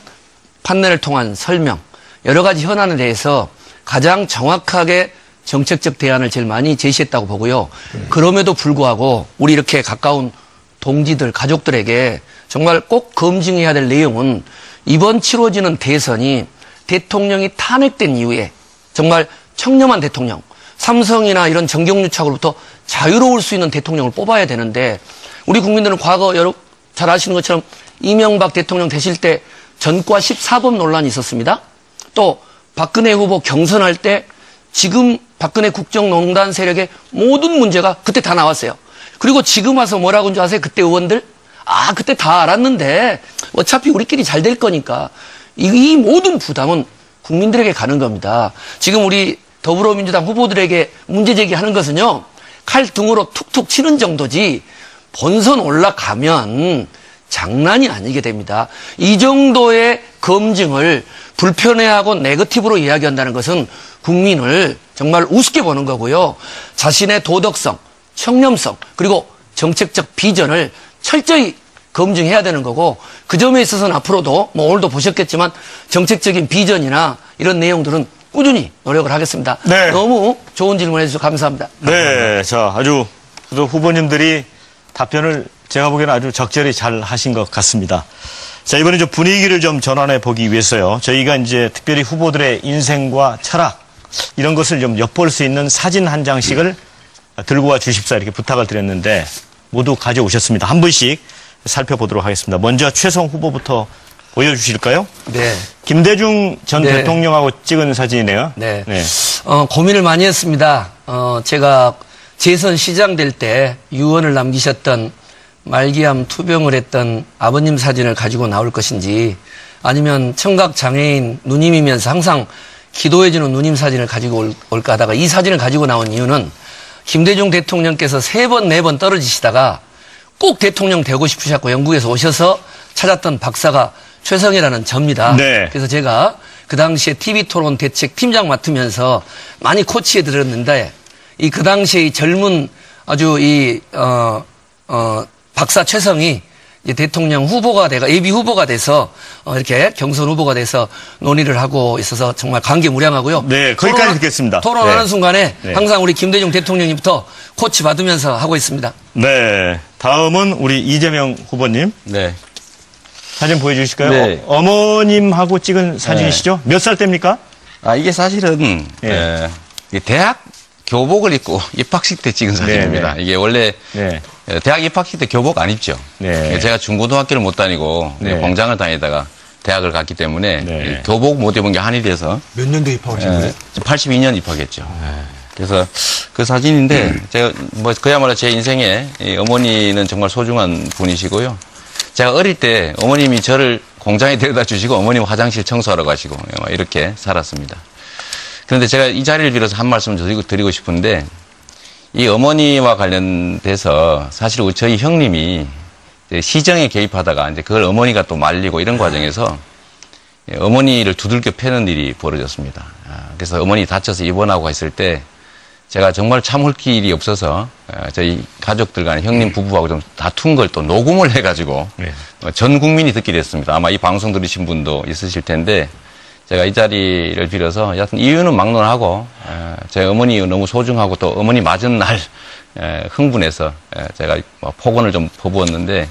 판넬을 통한 설명, 여러 가지 현안에 대해서 가장 정확하게 정책적 대안을 제일 많이 제시했다고 보고요. 그럼에도 불구하고 우리 이렇게 가까운 동지들, 가족들에게 정말 꼭 검증해야 될 내용은 이번 치러지는 대선이 대통령이 탄핵된 이후에 정말 청렴한 대통령, 삼성이나 이런 정경유착으로부터 자유로울 수 있는 대통령을 뽑아야 되는데 우리 국민들은 과거 잘 아시는 것처럼 이명박 대통령 되실 때 전과 14번 논란이 있었습니다. 또 박근혜 후보 경선할 때 지금 박근혜 국정농단 세력의 모든 문제가 그때 다 나왔어요. 그리고 지금 와서 뭐라고 한 줄 아세요? 그때 의원들? 그때 다 알았는데 어차피 우리끼리 잘 될 거니까 이 모든 부담은 국민들에게 가는 겁니다. 지금 우리 더불어민주당 후보들에게 문제 제기하는 것은요. 칼등으로 툭툭 치는 정도지 본선 올라가면 장난이 아니게 됩니다. 이 정도의 검증을 불편해하고 네거티브로 이야기한다는 것은 국민을 정말 우습게 보는 거고요. 자신의 도덕성, 청렴성 그리고 정책적 비전을 철저히 검증해야 되는 거고 그 점에 있어서는 앞으로도 뭐 오늘도 보셨겠지만 정책적인 비전이나 이런 내용들은 꾸준히 노력을 하겠습니다. 네. 너무 좋은 질문 해주셔서 감사합니다. 네, 자, 아주 후보님들이 답변을 제가 보기에는 아주 적절히 잘 하신 것 같습니다. 자, 이번에 좀 분위기를 좀 전환해 보기 위해서요. 저희가 이제 특별히 후보들의 인생과 철학, 이런 것을 좀 엿볼 수 있는 사진 한 장씩을 들고 와 주십사 이렇게 부탁을 드렸는데 모두 가져오셨습니다. 한 분씩 살펴보도록 하겠습니다. 먼저 최성 후보부터 보여주실까요? 네. 김대중 전 네. 대통령하고 찍은 사진이네요. 네. 고민을 많이 했습니다. 제가 재선 시장 될 때 유언을 남기셨던 말기암 투병을 했던 아버님 사진을 가지고 나올 것인지 아니면 청각 장애인 누님이면서 항상 기도해주는 누님 사진을 가지고 올까 하다가 이 사진을 가지고 나온 이유는 김대중 대통령께서 3번, 4번 떨어지시다가 꼭 대통령 되고 싶으셨고 영국에서 오셔서 찾았던 박사가 최성이라는 접니다. 네. 그래서 제가 그 당시에 TV토론 대책 팀장 맡으면서 많이 코치해 드렸는데 그 당시에 이 젊은 아주 박사 최성이 이제 대통령 후보가 예비 후보가 돼서 이렇게 경선 후보가 돼서 논의를 하고 있어서 정말 감개무량하고요. 네, 거기까지 듣겠습니다. 토론하는 네. 순간에 네. 항상 우리 김대중 대통령님부터 코치 받으면서 하고 있습니다. 네. 다음은 우리 이재명 후보님. 네. 사진 보여주실까요? 네. 어머님하고 찍은 사진이시죠? 몇 살 때입니까? 이게 사실은 예. 이 대학 교복을 입고 입학식 때 찍은 사진입니다. 네. 이게 원래 네. 대학 입학식 때 교복 안 입죠. 네. 제가 중고등학교를 못 다니고 네. 공장을 다니다가 대학을 갔기 때문에 네. 교복 못 입은 게 한이 돼서 몇 년도에 입학하신 거예요? 82년 입학했죠. 그래서 그 사진인데 제가 뭐 그야말로 제 인생에 이 어머니는 정말 소중한 분이시고요. 제가 어릴 때 어머님이 저를 공장에 데려다 주시고 어머님 화장실 청소하러 가시고 이렇게 살았습니다. 그런데 제가 이 자리를 빌어서 한 말씀 드리고 싶은데 이 어머니와 관련돼서 사실 저희 형님이 시정에 개입하다가 이제 그걸 어머니가 또 말리고 이런 과정에서 어머니를 두들겨 패는 일이 벌어졌습니다. 그래서 어머니 다쳐서 입원하고 했을 때 제가 정말 참을 길이 없어서 저희 가족들 간에 형님 부부하고 좀 다툰 걸 또 녹음을 해가지고 전 국민이 듣게 됐습니다. 아마 이 방송 들으신 분도 있으실 텐데 제가 이 자리를 빌어서 여하튼 이유는 막론하고 제 어머니 너무 소중하고 또 어머니 맞은 날 흥분해서 제가 폭언을 좀 퍼부었는데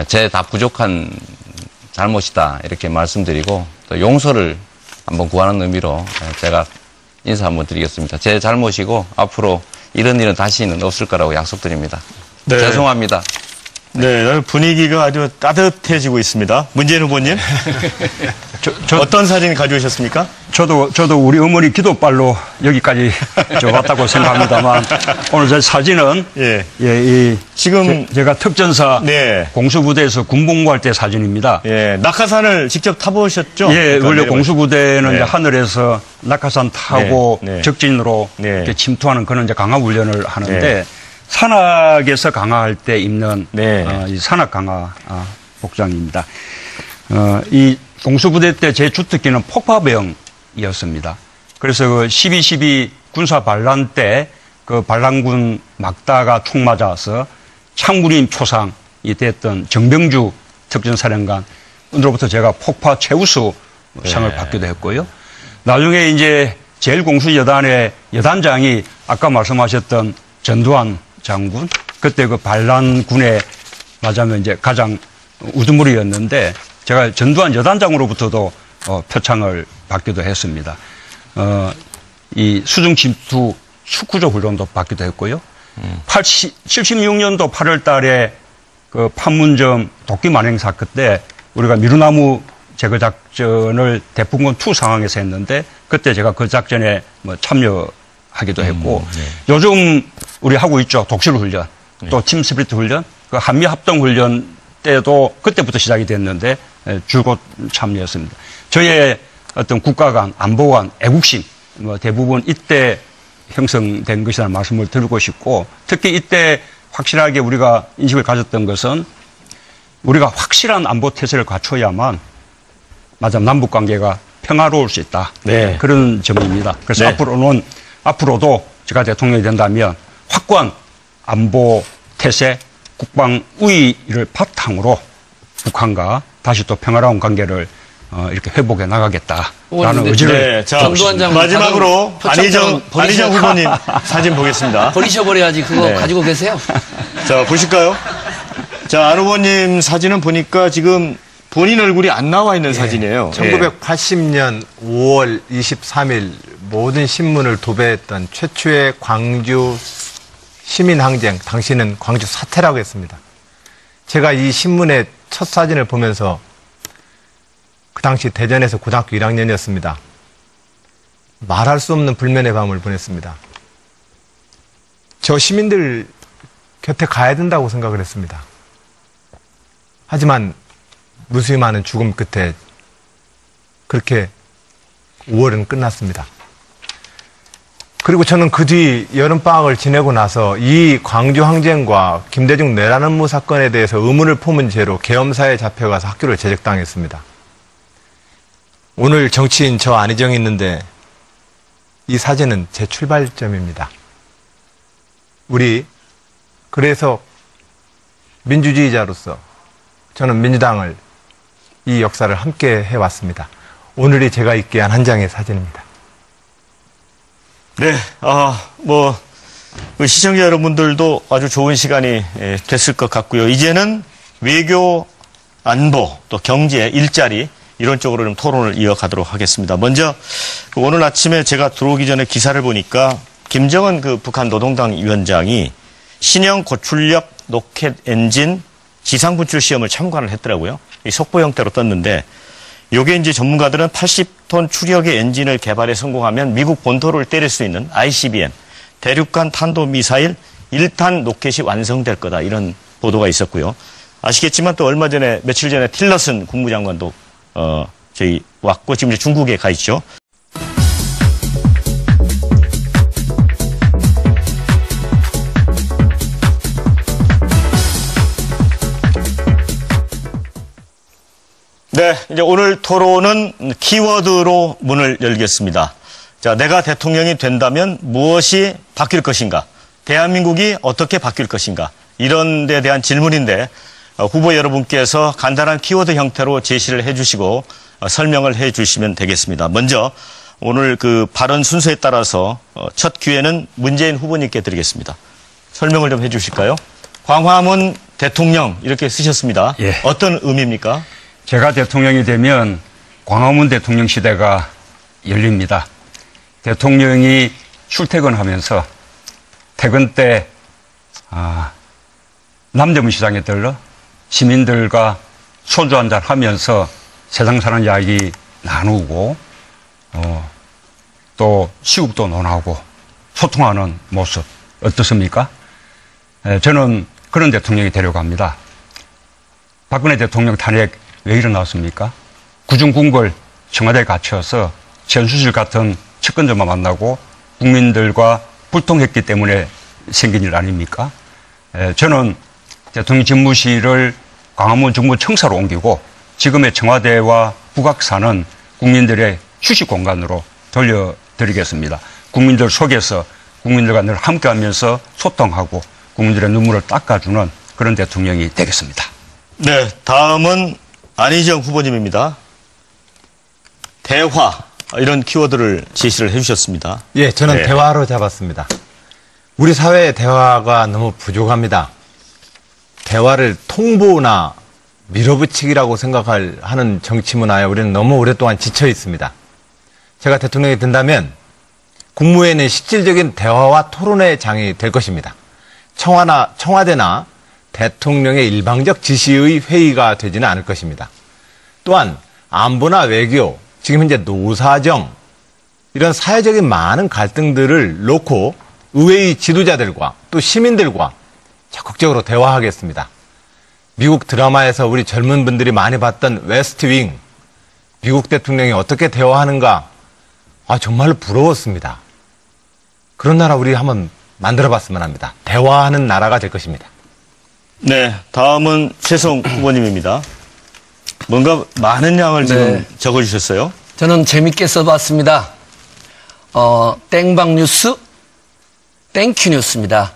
제 다 부족한 잘못이다 이렇게 말씀드리고 또 용서를 한번 구하는 의미로 제가 인사 한번 드리겠습니다. 제 잘못이고 앞으로 이런 일은 다시는 없을 거라고 약속드립니다. 네. 죄송합니다. 네, 분위기가 아주 따뜻해지고 있습니다. 문재인 후보님, 어떤 사진 가져오셨습니까? 저도 우리 어머니 기도발로 여기까지 왔다고 생각합니다만 오늘 저 사진은 지금 제가 특전사 네. 공수부대에서 군복무할 때 사진입니다. 예, 낙하산을 직접 타보셨죠? 예, 원래 내려가시죠. 공수부대는 네. 이제 하늘에서 낙하산 타고 네. 적진으로 네. 이렇게 침투하는 그런 이제 강화 훈련을 하는데 네. 산악에서 강화할 때 입는 네. 이 산악 강화 복장입니다. 이 공수부대 때 제 주특기는 폭파병이었습니다. 그래서 그 12.12 군사 반란 때 그 반란군 막다가 총 맞아서 창군인 표상이 됐던 정병주 특전사령관으로부터 제가 폭파 최우수 상을 받기도 했고요. 나중에 이제 제1공수여단의 여단장이 아까 말씀하셨던 전두환 장군, 그때 그 반란군에 맞으면 이제 가장 우두머리였는데 제가 전두환 여단장으로부터도 표창을 받기도 했습니다. 이 수중 침투 축구조 훈련도 받기도 했고요. 76년도 8월 달에 그 판문점 도끼 만행 사건 때 우리가 미루나무 제거 작전을 대풍권 2 상황에서 했는데 그때 제가 그 작전에 뭐 참여하기도 했고 요즘 우리 하고 있죠. 독실 훈련, 또 팀 스피릿 훈련, 그 한미 합동 훈련 때도 그때부터 시작이 됐는데 줄곧 참여했습니다. 저의 어떤 국가 간, 안보 간, 애국심 뭐 대부분 이때 형성된 것이라는 말씀을 드리고 싶고 특히 이때 확실하게 우리가 인식을 가졌던 것은 우리가 확실한 안보 태세를 갖춰야만 남북 관계가 평화로울 수 있다. 네. 그런 점입니다. 그래서 네. 앞으로도 제가 대통령이 된다면 확고한 안보 태세, 국방 우위를 바탕으로 북한과 다시 또 평화로운 관계를 이렇게 회복해 나가겠다라는 의지를. 네, 자, 전두환 장군 마지막으로 안희정 후보님 사진 보겠습니다. 버리셔버려야지 그거 네. 가지고 계세요. 자, 보실까요? 자, 안 후보님 사진은 보니까 지금 본인 얼굴이 안 나와 있는 사진이에요. 1980년 5월 23일 모든 신문을 도배했던 최초의 광주 시민항쟁, 당시는 광주 사태라고 했습니다. 제가 이 신문의 첫 사진을 보면서 그 당시 대전에서 고등학교 1학년이었습니다. 말할 수 없는 불면의 밤을 보냈습니다. 저 시민들 곁에 가야 된다고 생각을 했습니다. 하지만 무수히 많은 죽음 끝에 그렇게 5월은 끝났습니다. 그리고 저는 그 뒤 여름방학을 지내고 나서 이 광주항쟁과 김대중 내란음모 사건에 대해서 의문을 품은 채로 계엄사에 잡혀가서 학교를 재직당했습니다. 오늘 정치인 저 안희정이 있는데 이 사진은 제 출발점입니다. 우리 그래서 민주주의자로서 저는 민주당을 이 역사를 함께 해왔습니다. 오늘이 제가 있게 한 장의 사진입니다. 네, 시청자 여러분들도 아주 좋은 시간이 됐을 것 같고요. 이제는 외교, 안보, 또 경제, 일자리 이런 쪽으로 좀 토론을 이어가도록 하겠습니다. 먼저 오늘 아침에 제가 들어오기 전에 기사를 보니까 김정은 그 북한 노동당 위원장이 신형 고출력 로켓 엔진 지상 분출 시험을 참관을 했더라고요. 이 속보 형태로 떴는데 요게 이제 전문가들은 80톤 추력의 엔진을 개발에 성공하면 미국 본토를 때릴 수 있는 ICBM 대륙간 탄도 미사일 1탄 로켓이 완성될 거다 이런 보도가 있었고요. 아시겠지만 또 얼마 전에 며칠 전에 틸러슨 국무장관도 저희 왔고 지금 이제 중국에 가 있죠. 네, 이제 오늘 토론은 키워드로 문을 열겠습니다. 자, 내가 대통령이 된다면 무엇이 바뀔 것인가? 대한민국이 어떻게 바뀔 것인가? 이런 데 대한 질문인데 후보 여러분께서 간단한 키워드 형태로 제시를 해주시고 설명을 해주시면 되겠습니다. 먼저 오늘 그 발언 순서에 따라서 첫 기회는 문재인 후보님께 드리겠습니다. 설명을 좀 해주실까요? 광화문 대통령 이렇게 쓰셨습니다. 예. 어떤 의미입니까? 제가 대통령이 되면 광화문 대통령 시대가 열립니다. 대통령이 출퇴근하면서 퇴근 때 남대문 시장에 들러 시민들과 소주 한잔 하면서 세상 사는 이야기 나누고 또 시국도 논하고 소통하는 모습 어떻습니까? 저는 그런 대통령이 되려고 합니다. 박근혜 대통령 탄핵 왜 일어났습니까? 구중궁궐 청와대에 갇혀서 전수실 같은 측근들만 만나고 국민들과 불통했기 때문에 생긴 일 아닙니까? 저는 대통령 집무실을 광화문 정부청사로 옮기고 지금의 청와대와 북악산은 국민들의 휴식 공간으로 돌려드리겠습니다. 국민들 속에서 국민들과 늘 함께하면서 소통하고 국민들의 눈물을 닦아주는 그런 대통령이 되겠습니다. 네, 다음은 안희정 후보님입니다. 대화 이런 키워드를 제시를 해주셨습니다. 예, 저는 대화로 잡았습니다. 우리 사회의 대화가 너무 부족합니다. 대화를 통보나 밀어붙이기라고 하는 정치 문화에 우리는 너무 오랫동안 지쳐 있습니다. 제가 대통령이 된다면 국무회의는 실질적인 대화와 토론의 장이 될 것입니다. 청와대나 대통령의 일방적 지시의 회의가 되지는 않을 것입니다. 또한 안보나 외교, 지금 현재 노사정 이런 사회적인 많은 갈등들을 놓고 의회의 지도자들과 또 시민들과 적극적으로 대화하겠습니다. 미국 드라마에서 우리 젊은 분들이 많이 봤던 웨스트 윙, 미국 대통령이 어떻게 대화하는가 정말로 부러웠습니다. 그런 나라 우리 한번 만들어봤으면 합니다. 대화하는 나라가 될 것입니다. 네, 다음은 최성 후보님입니다. 뭔가 많은 양을 지금 적어주셨어요. 저는 재밌게 써봤습니다. 땡방 뉴스, 땡큐 뉴스입니다.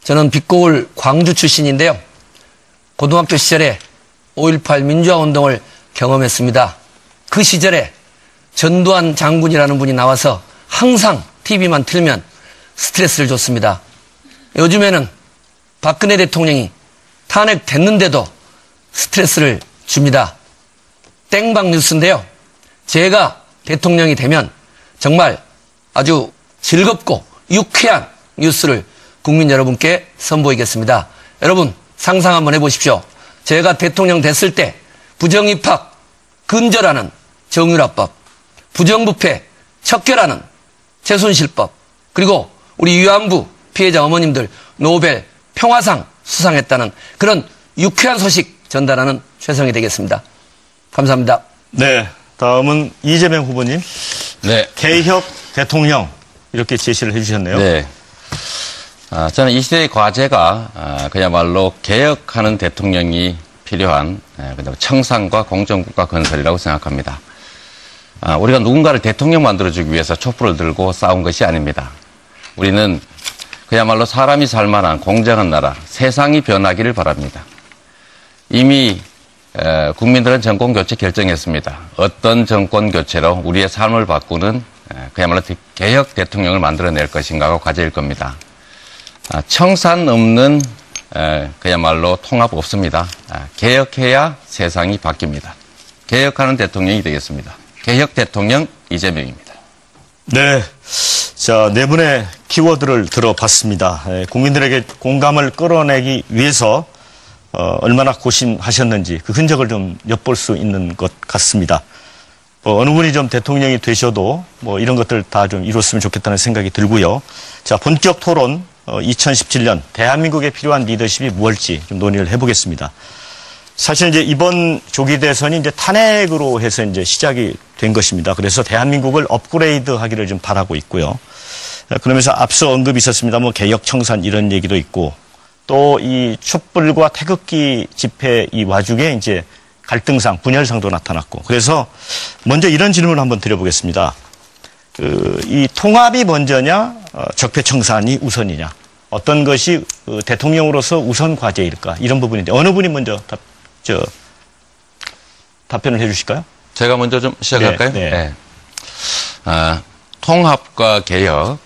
저는 빛고울 광주 출신인데요. 고등학교 시절에 5.18 민주화 운동을 경험했습니다. 그 시절에 전두환 장군이라는 분이 나와서 항상 TV만 틀면 스트레스를 줬습니다. 요즘에는 박근혜 대통령이 탄핵됐는데도 스트레스를 줍니다. 땡방 뉴스인데요. 제가 대통령이 되면 정말 아주 즐겁고 유쾌한 뉴스를 국민 여러분께 선보이겠습니다. 여러분 상상 한번 해보십시오. 제가 대통령 됐을 때 부정입학 근절하는 정유라법, 부정부패 척결하는 최순실법, 그리고 우리 위안부 피해자 어머님들 노벨 평화상 수상했다는 그런 유쾌한 소식 전달하는 최성이 되겠습니다. 감사합니다. 네, 다음은 이재명 후보님. 네. 개혁 대통령 이렇게 제시를 해주셨네요. 네. 저는 이 시대의 과제가 그야말로 개혁하는 대통령이 필요한 청산과 공정국가 건설이라고 생각합니다. 우리가 누군가를 대통령 만들어주기 위해서 촛불을 들고 싸운 것이 아닙니다. 우리는 그야말로 사람이 살만한 공정한 나라, 세상이 변하기를 바랍니다. 이미 국민들은 정권 교체 결정했습니다. 어떤 정권 교체로 우리의 삶을 바꾸는 그야말로 개혁 대통령을 만들어낼 것인가가 과제일 겁니다. 청산 없는 그야말로 통합 없습니다. 개혁해야 세상이 바뀝니다. 개혁하는 대통령이 되겠습니다. 개혁 대통령 이재명입니다. 네. 자, 네 분의 키워드를 들어봤습니다. 국민들에게 공감을 끌어내기 위해서 얼마나 고심하셨는지 그 흔적을 좀 엿볼 수 있는 것 같습니다. 어느 분이 좀 대통령이 되셔도 뭐 이런 것들 다 좀 이뤘으면 좋겠다는 생각이 들고요. 자, 본격 토론 2017년 대한민국에 필요한 리더십이 무엇일지 좀 논의를 해보겠습니다. 사실 이제 이번 조기 대선이 이제 탄핵으로 해서 이제 시작이 된 것입니다. 그래서 대한민국을 업그레이드 하기를 좀 바라고 있고요. 그러면서 앞서 언급이 있었습니다. 뭐 개혁 청산 이런 얘기도 있고 또 이 촛불과 태극기 집회 이 와중에 이제 갈등상, 분열상도 나타났고 그래서 먼저 이런 질문을 한번 드려보겠습니다. 이 통합이 먼저냐, 적폐청산이 우선이냐, 어떤 것이 대통령으로서 우선 과제일까 이런 부분인데 어느 분이 먼저 답변을 해주실까요? 제가 먼저 좀 시작할까요? 네. 통합과 개혁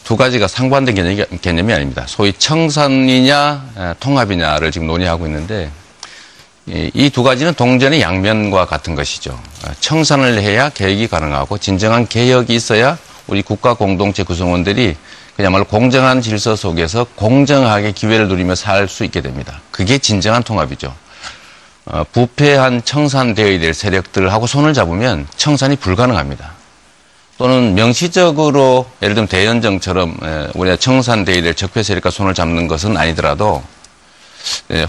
두 가지가 상반된 개념이 아닙니다. 소위 청산이냐 통합이냐를 지금 논의하고 있는데 이 두 가지는 동전의 양면과 같은 것이죠. 청산을 해야 개혁이 가능하고 진정한 개혁이 있어야 우리 국가 공동체 구성원들이 그야말로 공정한 질서 속에서 공정하게 기회를 누리며 살 수 있게 됩니다. 그게 진정한 통합이죠. 부패한 청산되어야 될 세력들하고 손을 잡으면 청산이 불가능합니다. 또는 명시적으로 예를 들면 대연정처럼 우리가 청산되어야 될 적폐 세력과 손을 잡는 것은 아니더라도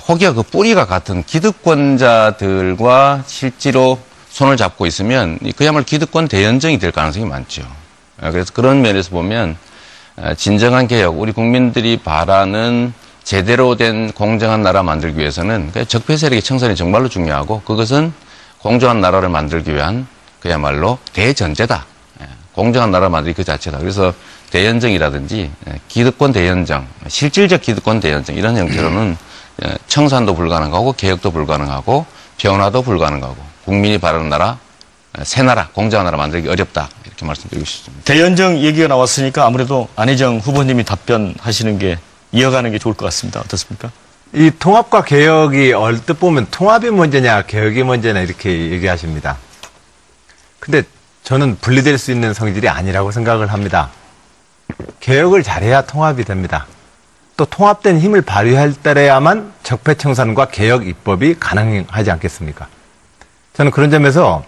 혹여 그 뿌리가 같은 기득권자들과 실제로 손을 잡고 있으면 그야말로 기득권 대연정이 될 가능성이 많죠. 그래서 그런 면에서 보면 진정한 개혁, 우리 국민들이 바라는 제대로 된 공정한 나라 만들기 위해서는 적폐 세력의 청산이 정말로 중요하고 그것은 공정한 나라를 만들기 위한 그야말로 대전제다. 공정한 나라 만들기 그 자체다. 그래서 대연정이라든지 기득권 대연정, 실질적 기득권 대연정 이런 형태로는 청산도 불가능하고 개혁도 불가능하고 변화도 불가능하고 국민이 바라는 나라, 새 나라, 공정한 나라 만들기 어렵다. 이렇게 말씀드리고 싶습니다. 대연정 얘기가 나왔으니까 아무래도 안희정 후보님이 답변하시는 게 이어가는 게 좋을 것 같습니다. 어떻습니까? 이 통합과 개혁이 얼뜻 보면 통합이 먼저냐 개혁이 먼저냐 이렇게 얘기하십니다. 근데 저는 분리될 수 있는 성질이 아니라고 생각을 합니다. 개혁을 잘해야 통합이 됩니다. 또 통합된 힘을 발휘할 때야만 적폐청산과 개혁 입법이 가능하지 않겠습니까? 저는 그런 점에서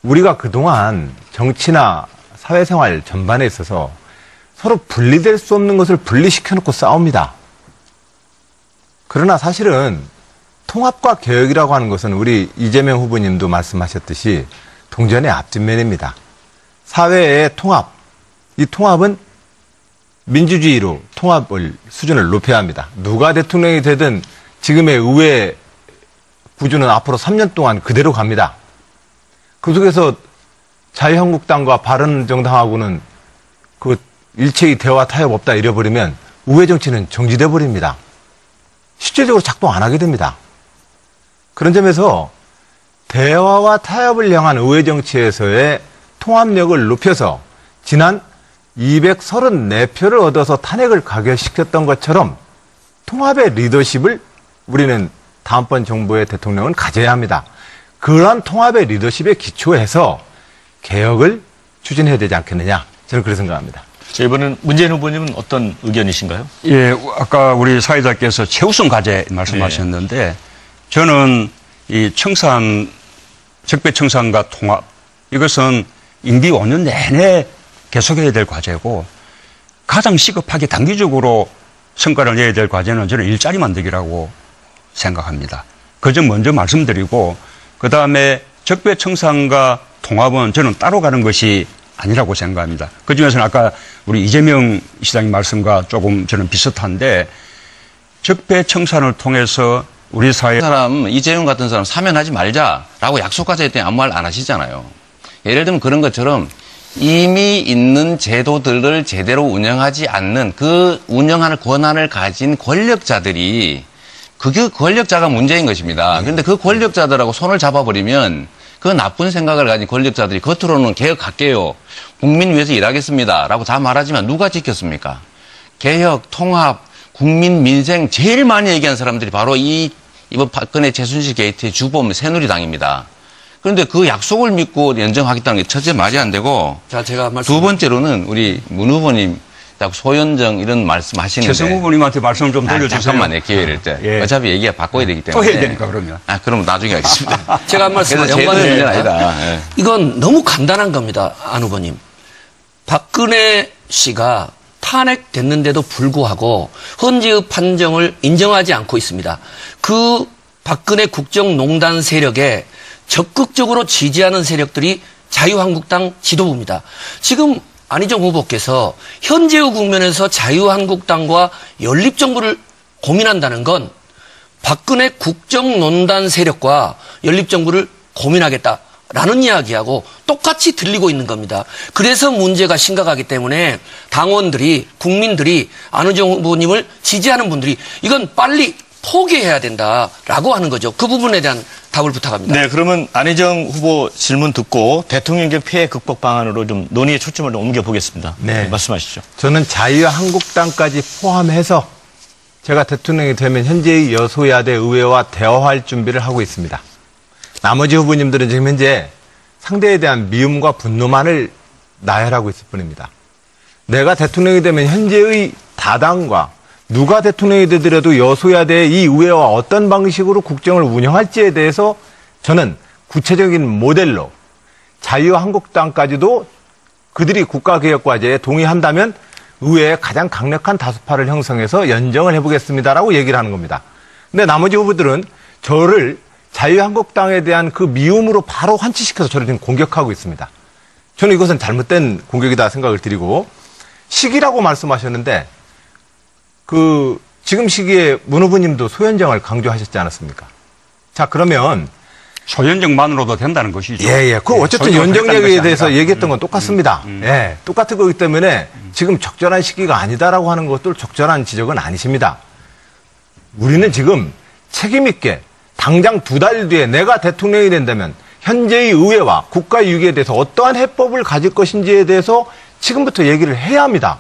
우리가 그동안 정치나 사회생활 전반에 있어서 서로 분리될 수 없는 것을 분리시켜놓고 싸웁니다. 그러나 사실은 통합과 개혁이라고 하는 것은 우리 이재명 후보님도 말씀하셨듯이 동전의 앞뒷면입니다. 사회의 통합, 이 통합은 민주주의로 통합을 수준을 높여야 합니다. 누가 대통령이 되든 지금의 의회 구조는 앞으로 3년 동안 그대로 갑니다. 그 속에서 자유한국당과 바른정당하고는 그 일체의 대화 타협 없다 잃어버리면 우회 정치는 정지돼 버립니다. 실질적으로 작동 안 하게 됩니다. 그런 점에서 대화와 타협을 향한 우회 정치에서의 통합력을 높여서 지난 234표를 얻어서 탄핵을 가결시켰던 것처럼 통합의 리더십을 우리는 다음번 정부의 대통령은 가져야 합니다. 그러한 통합의 리더십에 기초해서 개혁을 추진해야 되지 않겠느냐, 저는 그렇게 생각합니다. 자, 이번엔 문재인 후보님은 어떤 의견이신가요? 예, 아까 우리 사회자께서 최우선 과제 말씀하셨는데 저는 이 적폐청산과 통합 이것은 임기 5년 내내 계속해야 될 과제고 가장 시급하게 단기적으로 성과를 내야 될 과제는 저는 일자리 만들기라고 생각합니다. 그 점 먼저 말씀드리고 그다음에 적폐청산과 통합은 저는 따로 가는 것이 아니라고 생각합니다. 그중에서는 아까 우리 이재명 시장님 말씀과 조금 저는 비슷한데 적폐청산을 통해서 우리 사회 사람 이재용 같은 사람 사면하지 말자라고 약속하자 했더니 아무 말 안 하시잖아요. 예를 들면 그런 것처럼 이미 있는 제도들을 제대로 운영하지 않는 그 운영하는 권한을 가진 권력자들이 그게 권력자가 문제인 것입니다. 그런데 그 권력자들하고 손을 잡아버리면 그 나쁜 생각을 가진 권력자들이 겉으로는 개혁할게요. 국민 위해서 일하겠습니다. 라고 다 말하지만 누가 지켰습니까? 개혁, 통합, 국민 민생 제일 많이 얘기한 사람들이 바로 이번 박근혜 최순실 게이트의 주범 새누리당입니다. 그런데 그 약속을 믿고 연정하겠다는 게 첫째 말이 안 되고 자, 제가 말씀. 두 번째로는 우리 문 후보님 소연정 이런 말씀하시는데 최승우 후보님한테 말씀 좀 돌려주세요. 잠깐만요. 기회를 때. 예. 어차피 얘기가 바꿔야 되기 때문에. 또 해야 되니까 그러면. 그럼 나중에 하겠습니다. 제가 한 말씀 그래서 제도 문제는 아니다. 예. 이건 너무 간단한 겁니다. 안 후보님. 박근혜 씨가 탄핵됐는데도 불구하고 헌재의 판정을 인정하지 않고 있습니다. 그 박근혜 국정농단 세력에 적극적으로 지지하는 세력들이 자유한국당 지도부입니다. 지금 안희정 후보께서 현재의 국면에서 자유한국당과 연립정부를 고민한다는 건 박근혜 국정농단 세력과 연립정부를 고민하겠다라는 이야기하고 똑같이 들리고 있는 겁니다. 그래서 문제가 심각하기 때문에 당원들이, 국민들이 안희정 후보님을 지지하는 분들이 이건 빨리 포기해야 된다라고 하는 거죠. 그 부분에 대한 답을 부탁합니다. 네, 그러면 안희정 후보 질문 듣고 대통령적 피해 극복 방안으로 좀 논의의 초점을 좀 옮겨보겠습니다. 네. 말씀하시죠. 저는 자유한국당까지 포함해서 제가 대통령이 되면 현재의 여소야대 의회와 대화할 준비를 하고 있습니다. 나머지 후보님들은 지금 현재 상대에 대한 미움과 분노만을 나열하고 있을 뿐입니다. 내가 대통령이 되면 현재의 다당과 누가 대통령이 되더라도 여소야대의 이 의회와 어떤 방식으로 국정을 운영할지에 대해서 저는 구체적인 모델로 자유한국당까지도 그들이 국가개혁과제에 동의한다면 의회에 가장 강력한 다수파를 형성해서 연정을 해보겠습니다라고 얘기를 하는 겁니다. 근데 나머지 후보들은 저를 자유한국당에 대한 그 미움으로 바로 환치시켜서 저를 지금 공격하고 있습니다. 저는 이것은 잘못된 공격이다 생각을 드리고 시기라고 말씀하셨는데 지금 시기에 문 후보님도 소연정을 강조하셨지 않았습니까? 자, 그러면. 소연정만으로도 된다는 것이죠. 예. 어쨌든 연정력에 대해서 얘기했던 건 똑같습니다. 예. 똑같은 거기 때문에 지금 적절한 시기가 아니다라고 하는 것도 적절한 지적은 아니십니다. 우리는 지금 책임있게 당장 2달 뒤에 내가 대통령이 된다면 현재의 의회와 국가 유기에 대해서 어떠한 해법을 가질 것인지에 대해서 지금부터 얘기를 해야 합니다.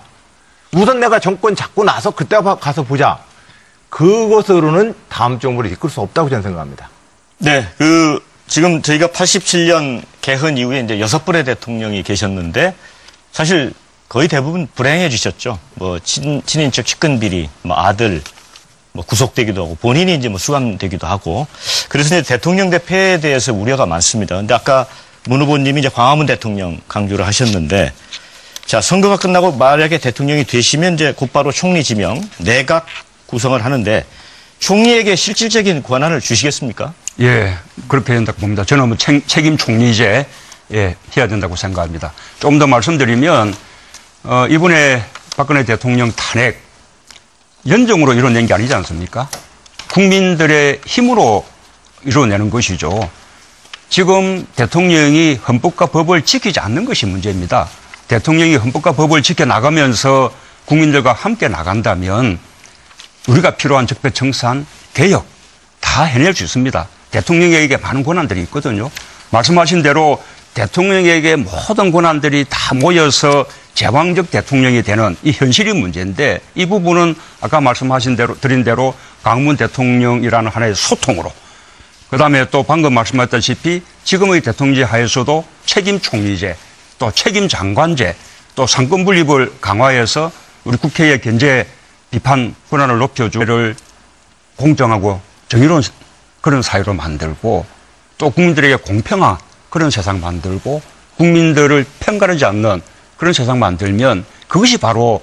우선 내가 정권 잡고 나서 그때 가서 보자. 그것으로는 다음 정부를 이끌 수 없다고 저는 생각합니다. 네, 지금 저희가 87년 개헌 이후에 이제 6분의 대통령이 계셨는데 사실 거의 대부분 불행해지셨죠. 친인척 측근비리, 아들, 구속되기도 하고 본인이 이제 수감되기도 하고 그래서 이제 대통령 대패에 대해서 우려가 많습니다. 근데 아까 문 후보님이 이제 광화문 대통령 강조를 하셨는데 자, 선거가 끝나고 만약에 대통령이 되시면 이제 곧바로 총리 지명, 내각 구성을 하는데 총리에게 실질적인 권한을 주시겠습니까? 예, 그렇게 된다고 봅니다. 저는 책임 총리제 해야 된다고 생각합니다. 좀 더 말씀드리면 이번에 박근혜 대통령 탄핵 연정으로 이뤄낸 게 아니지 않습니까? 국민들의 힘으로 이뤄내는 것이죠. 지금 대통령이 헌법과 법을 지키지 않는 것이 문제입니다. 대통령이 헌법과 법을 지켜나가면서 국민들과 함께 나간다면 우리가 필요한 적폐청산, 개혁 다 해낼 수 있습니다. 대통령에게 많은 권한들이 있거든요. 말씀하신 대로 대통령에게 모든 권한들이 다 모여서 제왕적 대통령이 되는 이 현실이 문제인데 이 부분은 아까 말씀하신 대로 드린 대로 강문 대통령이라는 하나의 소통으로 그다음에 또 방금 말씀하셨다시피 지금의 대통령제 하에서도 책임 총리제 또 책임 장관제 또 상권 분립을 강화해서 우리 국회의 견제 비판 권한을 높여주기를 공정하고 정의로운 그런 사회로 만들고 또 국민들에게 공평한 그런 세상 만들고 국민들을 편가르지 않는 그런 세상 만들면 그것이 바로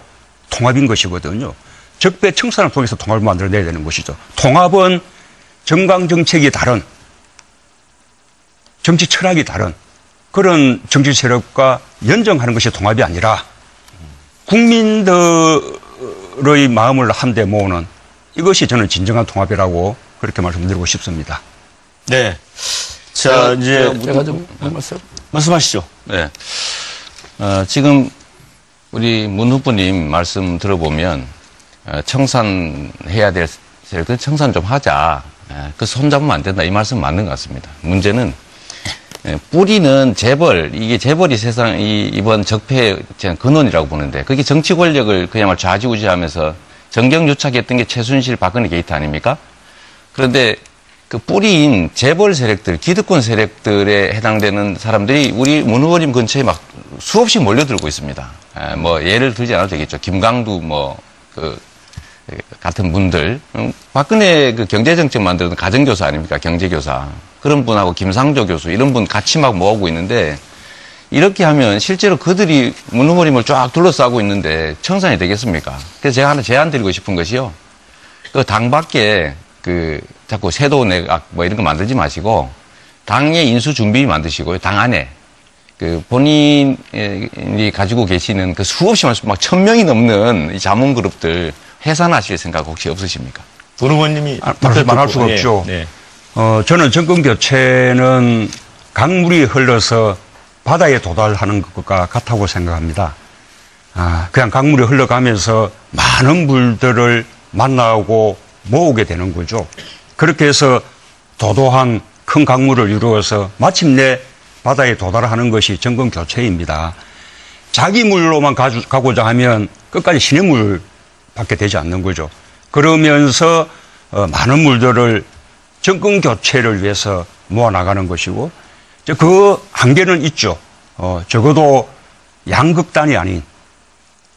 통합인 것이거든요. 적폐 청산을 통해서 통합을 만들어내야 되는 것이죠. 통합은 정강정책이 다른 정치 철학이 다른 그런 정치 세력과 연정하는 것이 통합이 아니라 국민들의 마음을 한데 모으는 이것이 저는 진정한 통합이라고 그렇게 말씀드리고 싶습니다. 네. 자, 이제 제가 좀 말씀하시죠. 네. 지금 우리 문 후보님 말씀 들어보면 청산해야 될 세력들 청산 좀 하자. 그 손잡으면 안 된다. 이 말씀 맞는 것 같습니다. 문제는 뿌리는 재벌, 이게 재벌이 이번 적폐의 근원이라고 보는데 그게 정치 권력을 그야말로 좌지우지하면서 정경유착했던 게 최순실 박근혜 게이트 아닙니까? 그런데 그 뿌리인 재벌 세력들, 기득권 세력들에 해당되는 사람들이 우리 문 후보님 근처에 막 수없이 몰려들고 있습니다. 뭐 예를 들지 않아도 되겠죠. 김강두 같은 분들, 박근혜 그 경제정책 만들던 가정교사 아닙니까? 경제교사. 그런 분하고 김상조 교수 이런 분 같이 막 모으고 있는데 이렇게 하면 실제로 그들이 문 후보님을 쫙 둘러싸고 있는데 청산이 되겠습니까? 그래서 제가 하나 제안 드리고 싶은 것이요. 그 당 밖에 자꾸 섀도우 내각 뭐 이런 거 만들지 마시고 당의 인수 준비 만드시고요. 당 안에 본인이 가지고 계시는 그 수없이 막 1000명이 넘는 이 자문 그룹들 해산하실 생각 혹시 없으십니까? 문 후보님이 말할 수가 없죠. 네. 저는 정권 교체는 강물이 흘러서 바다에 도달하는 것과 같다고 생각합니다. 그냥 강물이 흘러가면서 많은 물들을 만나고 모으게 되는 거죠. 그렇게 해서 도도한 큰 강물을 이루어서 마침내 바다에 도달하는 것이 정권 교체입니다. 자기 물로만 가고자 하면 끝까지 시냇물 밖에 되지 않는 거죠. 그러면서 많은 물들을 정권 교체를 위해서 모아나가는 것이고 그 한계는 있죠. 적어도 양극단이 아닌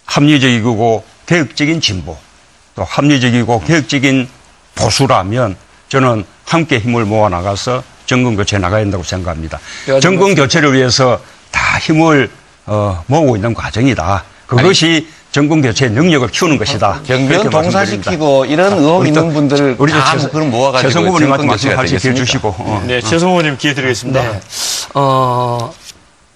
합리적이고 개혁적인 진보 또 합리적이고 개혁적인 보수라면 저는 함께 힘을 모아나가서 정권 교체에 나가야 된다고 생각합니다. 정권 교체를 위해서 다 힘을 모으고 있는 과정이다. 그것이 정권 교체의 능력을 키우는 것이다. 경변 동사시키고 이런 의혹 있는 분들을 다 그런 모아가지고 최성 후보님한테 말씀하시 기회 주시고. 네, 최성 후보님 기회 드리겠습니다. 네.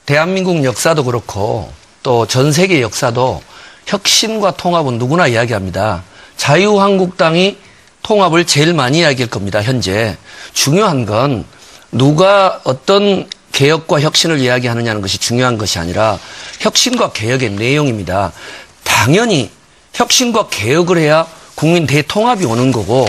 대한민국 역사도 그렇고 또 전 세계 역사도 혁신과 통합은 누구나 이야기합니다. 자유한국당이 통합을 제일 많이 이야기할 겁니다. 현재. 중요한 건 누가 어떤 개혁과 혁신을 이야기하느냐는 것이 중요한 것이 아니라 혁신과 개혁의 내용입니다. 당연히 혁신과 개혁을 해야 국민 대통합이 오는 거고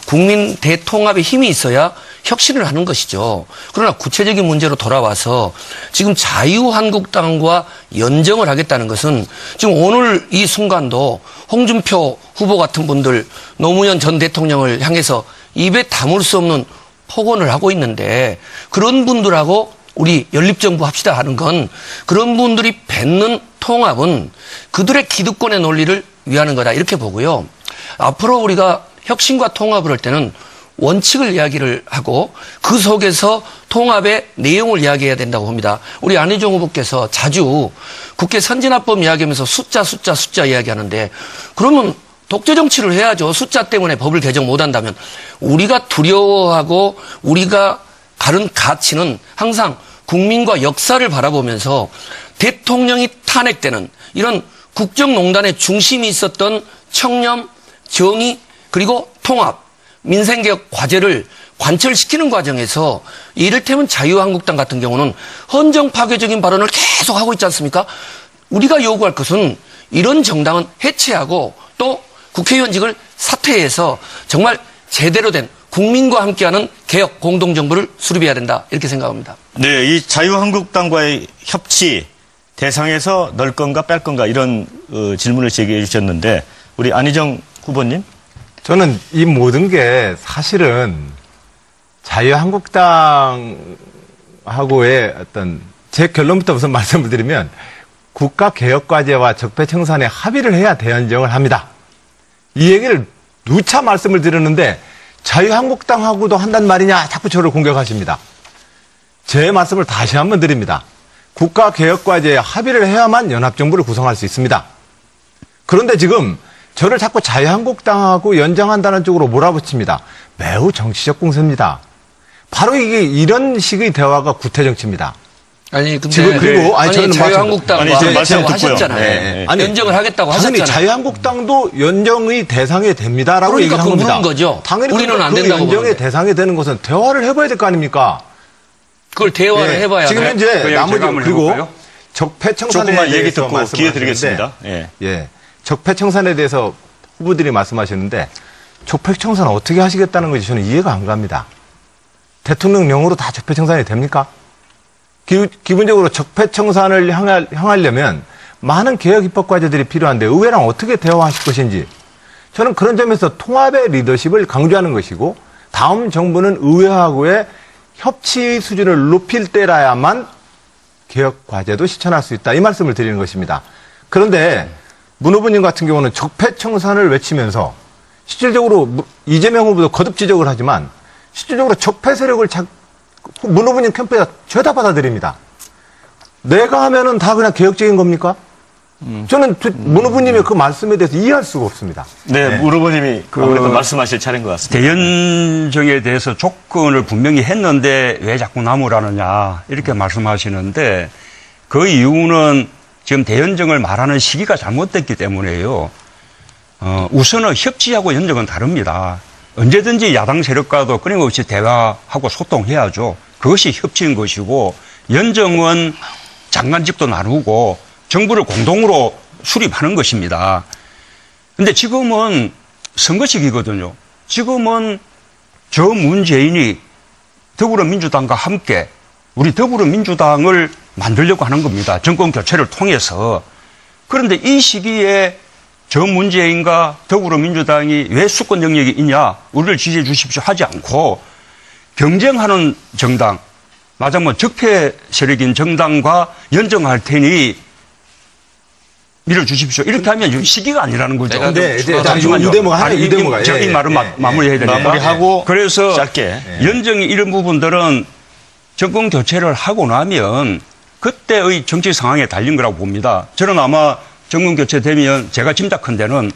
국민 대통합에 힘이 있어야 혁신을 하는 것이죠. 그러나 구체적인 문제로 돌아와서 지금 자유한국당과 연정을 하겠다는 것은 지금 오늘 이 순간도 홍준표 후보 같은 분들 노무현 전 대통령을 향해서 입에 담을 수 없는 폭언을 하고 있는데 그런 분들하고 우리 연립정부 합시다 하는 건 그런 분들이 뱉는 통합은 그들의 기득권의 논리를 위하는 거다 이렇게 보고요. 앞으로 우리가 혁신과 통합을 할 때는 원칙을 이야기를 하고 그 속에서 통합의 내용을 이야기해야 된다고 봅니다. 우리 안희정 후보께서 자주 국회 선진화법 이야기하면서 숫자 이야기하는데 그러면 독재 정치를 해야죠. 숫자 때문에 법을 개정 못한다면 우리가 두려워하고 우리가 다른 가치는 항상 국민과 역사를 바라보면서 대통령이 탄핵되는 이런 국정농단의 중심이 있었던 청렴, 정의 그리고 통합, 민생개혁 과제를 관철시키는 과정에서 이를테면 자유한국당 같은 경우는 헌정 파괴적인 발언을 계속 하고 있지 않습니까? 우리가 요구할 것은 이런 정당은 해체하고 또 국회의원직을 사퇴해서 정말 제대로 된 국민과 함께하는 개혁 공동정부를 수립해야 된다 이렇게 생각합니다. 네, 이 자유한국당과의 협치 대상에서 넣을 건가 뺄 건가 이런 질문을 제기해 주셨는데 우리 안희정 후보님? 저는 이 모든 게 사실은 자유한국당하고의 어떤 제 결론부터 우선 말씀을 드리면 국가개혁과제와 적폐청산에 합의를 해야 대연정을 합니다. 이 얘기를 누차 말씀을 드렸는데 자유한국당하고도 한단 말이냐 자꾸 저를 공격하십니다. 제 말씀을 다시 한번 드립니다. 국가개혁과제에 합의를 해야만 연합정부를 구성할 수 있습니다. 그런데 지금 저를 자꾸 자유한국당하고 연정한다는 쪽으로 몰아붙입니다. 매우 정치적 공세입니다. 바로 이게 이런 식의 대화가 구태정치입니다. 아니 근데 지금 그리고 저는 자유한국당과 하셨잖아요. 네. 아니, 연정을 하겠다고 당연히 하셨잖아요. 자유한국당도 연정의 대상이 됩니다라고 그러니까 얘기를 한 겁니다. 물은 거죠. 당연히 우리는 안 그 된다고 연정의 보는데. 대상이 되는 것은 대화를 해봐야 될 거 아닙니까? 그걸 대화를 예. 해봐야 지금 돼요. 현재 나머지 그리고 해볼까요? 적폐청산에 조금만 얘기 대해서 듣고 기회 말씀하셨는데 드리겠습니다. 예. 적폐청산에 대해서 후보들이 말씀하셨는데 적폐청산 어떻게 하시겠다는 것이 저는 이해가 안 갑니다. 대통령령으로 다 적폐청산이 됩니까? 기본적으로 적폐청산을 향하려면 많은 개혁 입법 과제들이 필요한데 의회랑 어떻게 대화하실 것인지 저는 그런 점에서 통합의 리더십을 강조하는 것이고 다음 정부는 의회하고의 협치 수준을 높일 때라야만 개혁 과제도 실천할 수 있다. 이 말씀을 드리는 것입니다. 그런데 문 후보님 같은 경우는 적폐청산을 외치면서 실질적으로 이재명 후보도 거듭 지적을 하지만 실질적으로 적폐 세력을 문 후보님 캠프에다 죄다 받아들입니다. 내가 하면은 다 그냥 개혁적인 겁니까? 저는 문 후보님의 그 말씀에 대해서 이해할 수가 없습니다. 네, 문 후보님이 아무래도 말씀하실 차례인 것 같습니다. 대연정에 대해서 조건을 분명히 했는데 왜 자꾸 나무라느냐 이렇게 말씀하시는데 그 이유는 지금 대연정을 말하는 시기가 잘못됐기 때문에요. 우선은 협치하고 연정은 다릅니다. 언제든지 야당 세력과도 끊임없이 대화하고 소통해야죠. 그것이 협치인 것이고 연정은 장관직도 나누고 정부를 공동으로 수립하는 것입니다. 근데 지금은 선거 시기거든요. 지금은 저 문재인이 더불어민주당과 함께 우리 더불어민주당을 만들려고 하는 겁니다. 정권 교체를 통해서. 그런데 이 시기에 저 문재인과 더불어민주당이 왜 수권 영역이 있냐, 우리를 지지해 주십시오 하지 않고 경쟁하는 정당, 말하자면 적폐 세력인 정당과 연정할 테니 밀어주십시오. 이렇게 하면 지금 시기가 아니라는 거죠. 근데 이 대목가 하나, 이 대목가. 이 말은 마무리해야 되니까. 마무리하고 그래서 짧게. 연정이 이런 부분들은 정권 교체를 하고 나면 그때의 정치 상황에 달린 거라고 봅니다. 저는 아마 정권 교체되면 제가 짐작컨대는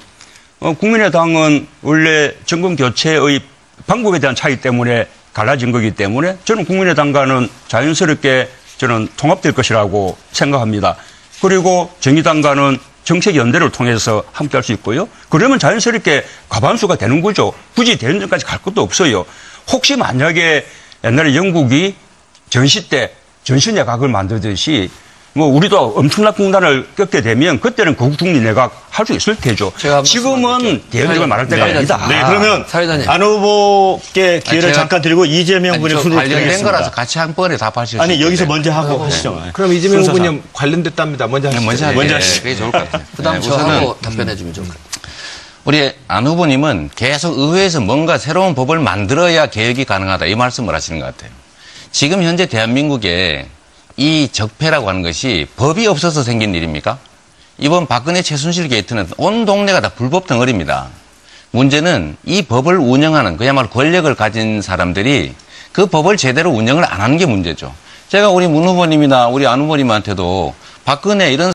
국민의당은 원래 정권 교체의 방법에 대한 차이 때문에 갈라진 거기 때문에 저는 국민의당과는 자연스럽게 저는 통합될 것이라고 생각합니다. 그리고 정의당과는 정책 연대를 통해서 함께 할 수 있고요. 그러면 자연스럽게 과반수가 되는 거죠. 굳이 대연정까지 갈 것도 없어요. 혹시 만약에 옛날에 영국이 전시 때 전시내각을 만들듯이 뭐 우리도 엄청난 공단을 겪게 되면 그때는 국중리내각 할 수 있을 테죠. 지금은 대연정을 말할 때가 아니다. 네, 그러면 사회자님. 안 후보께 기회를 잠깐 드리고 이재명 후보님 순으로 관련된 드리겠습니다. 거라서 같이 한 번에 답하실 수 아니 있는데. 여기서 먼저 하고 하시죠. 그럼 이재명 후보님 관련됐답니다. 먼저 하시죠. 먼저 하시죠. 그게 좋을 것 같아요. 그다음 네, 저하고 답변해 주면 좋을 것 같아요. 우리 안 후보님은 계속 의회에서 뭔가 새로운 법을 만들어야 개혁이 가능하다 이 말씀을 하시는 것 같아요. 지금 현재 대한민국에 이 적폐라고 하는 것이 법이 없어서 생긴 일입니까? 이번 박근혜 최순실 게이트는 온 동네가 다 불법 덩어리입니다. 문제는 이 법을 운영하는 그야말로 권력을 가진 사람들이 그 법을 제대로 운영을 안 하는 게 문제죠. 제가 우리 문 후보님이나 우리 안 후보님한테도 박근혜 이런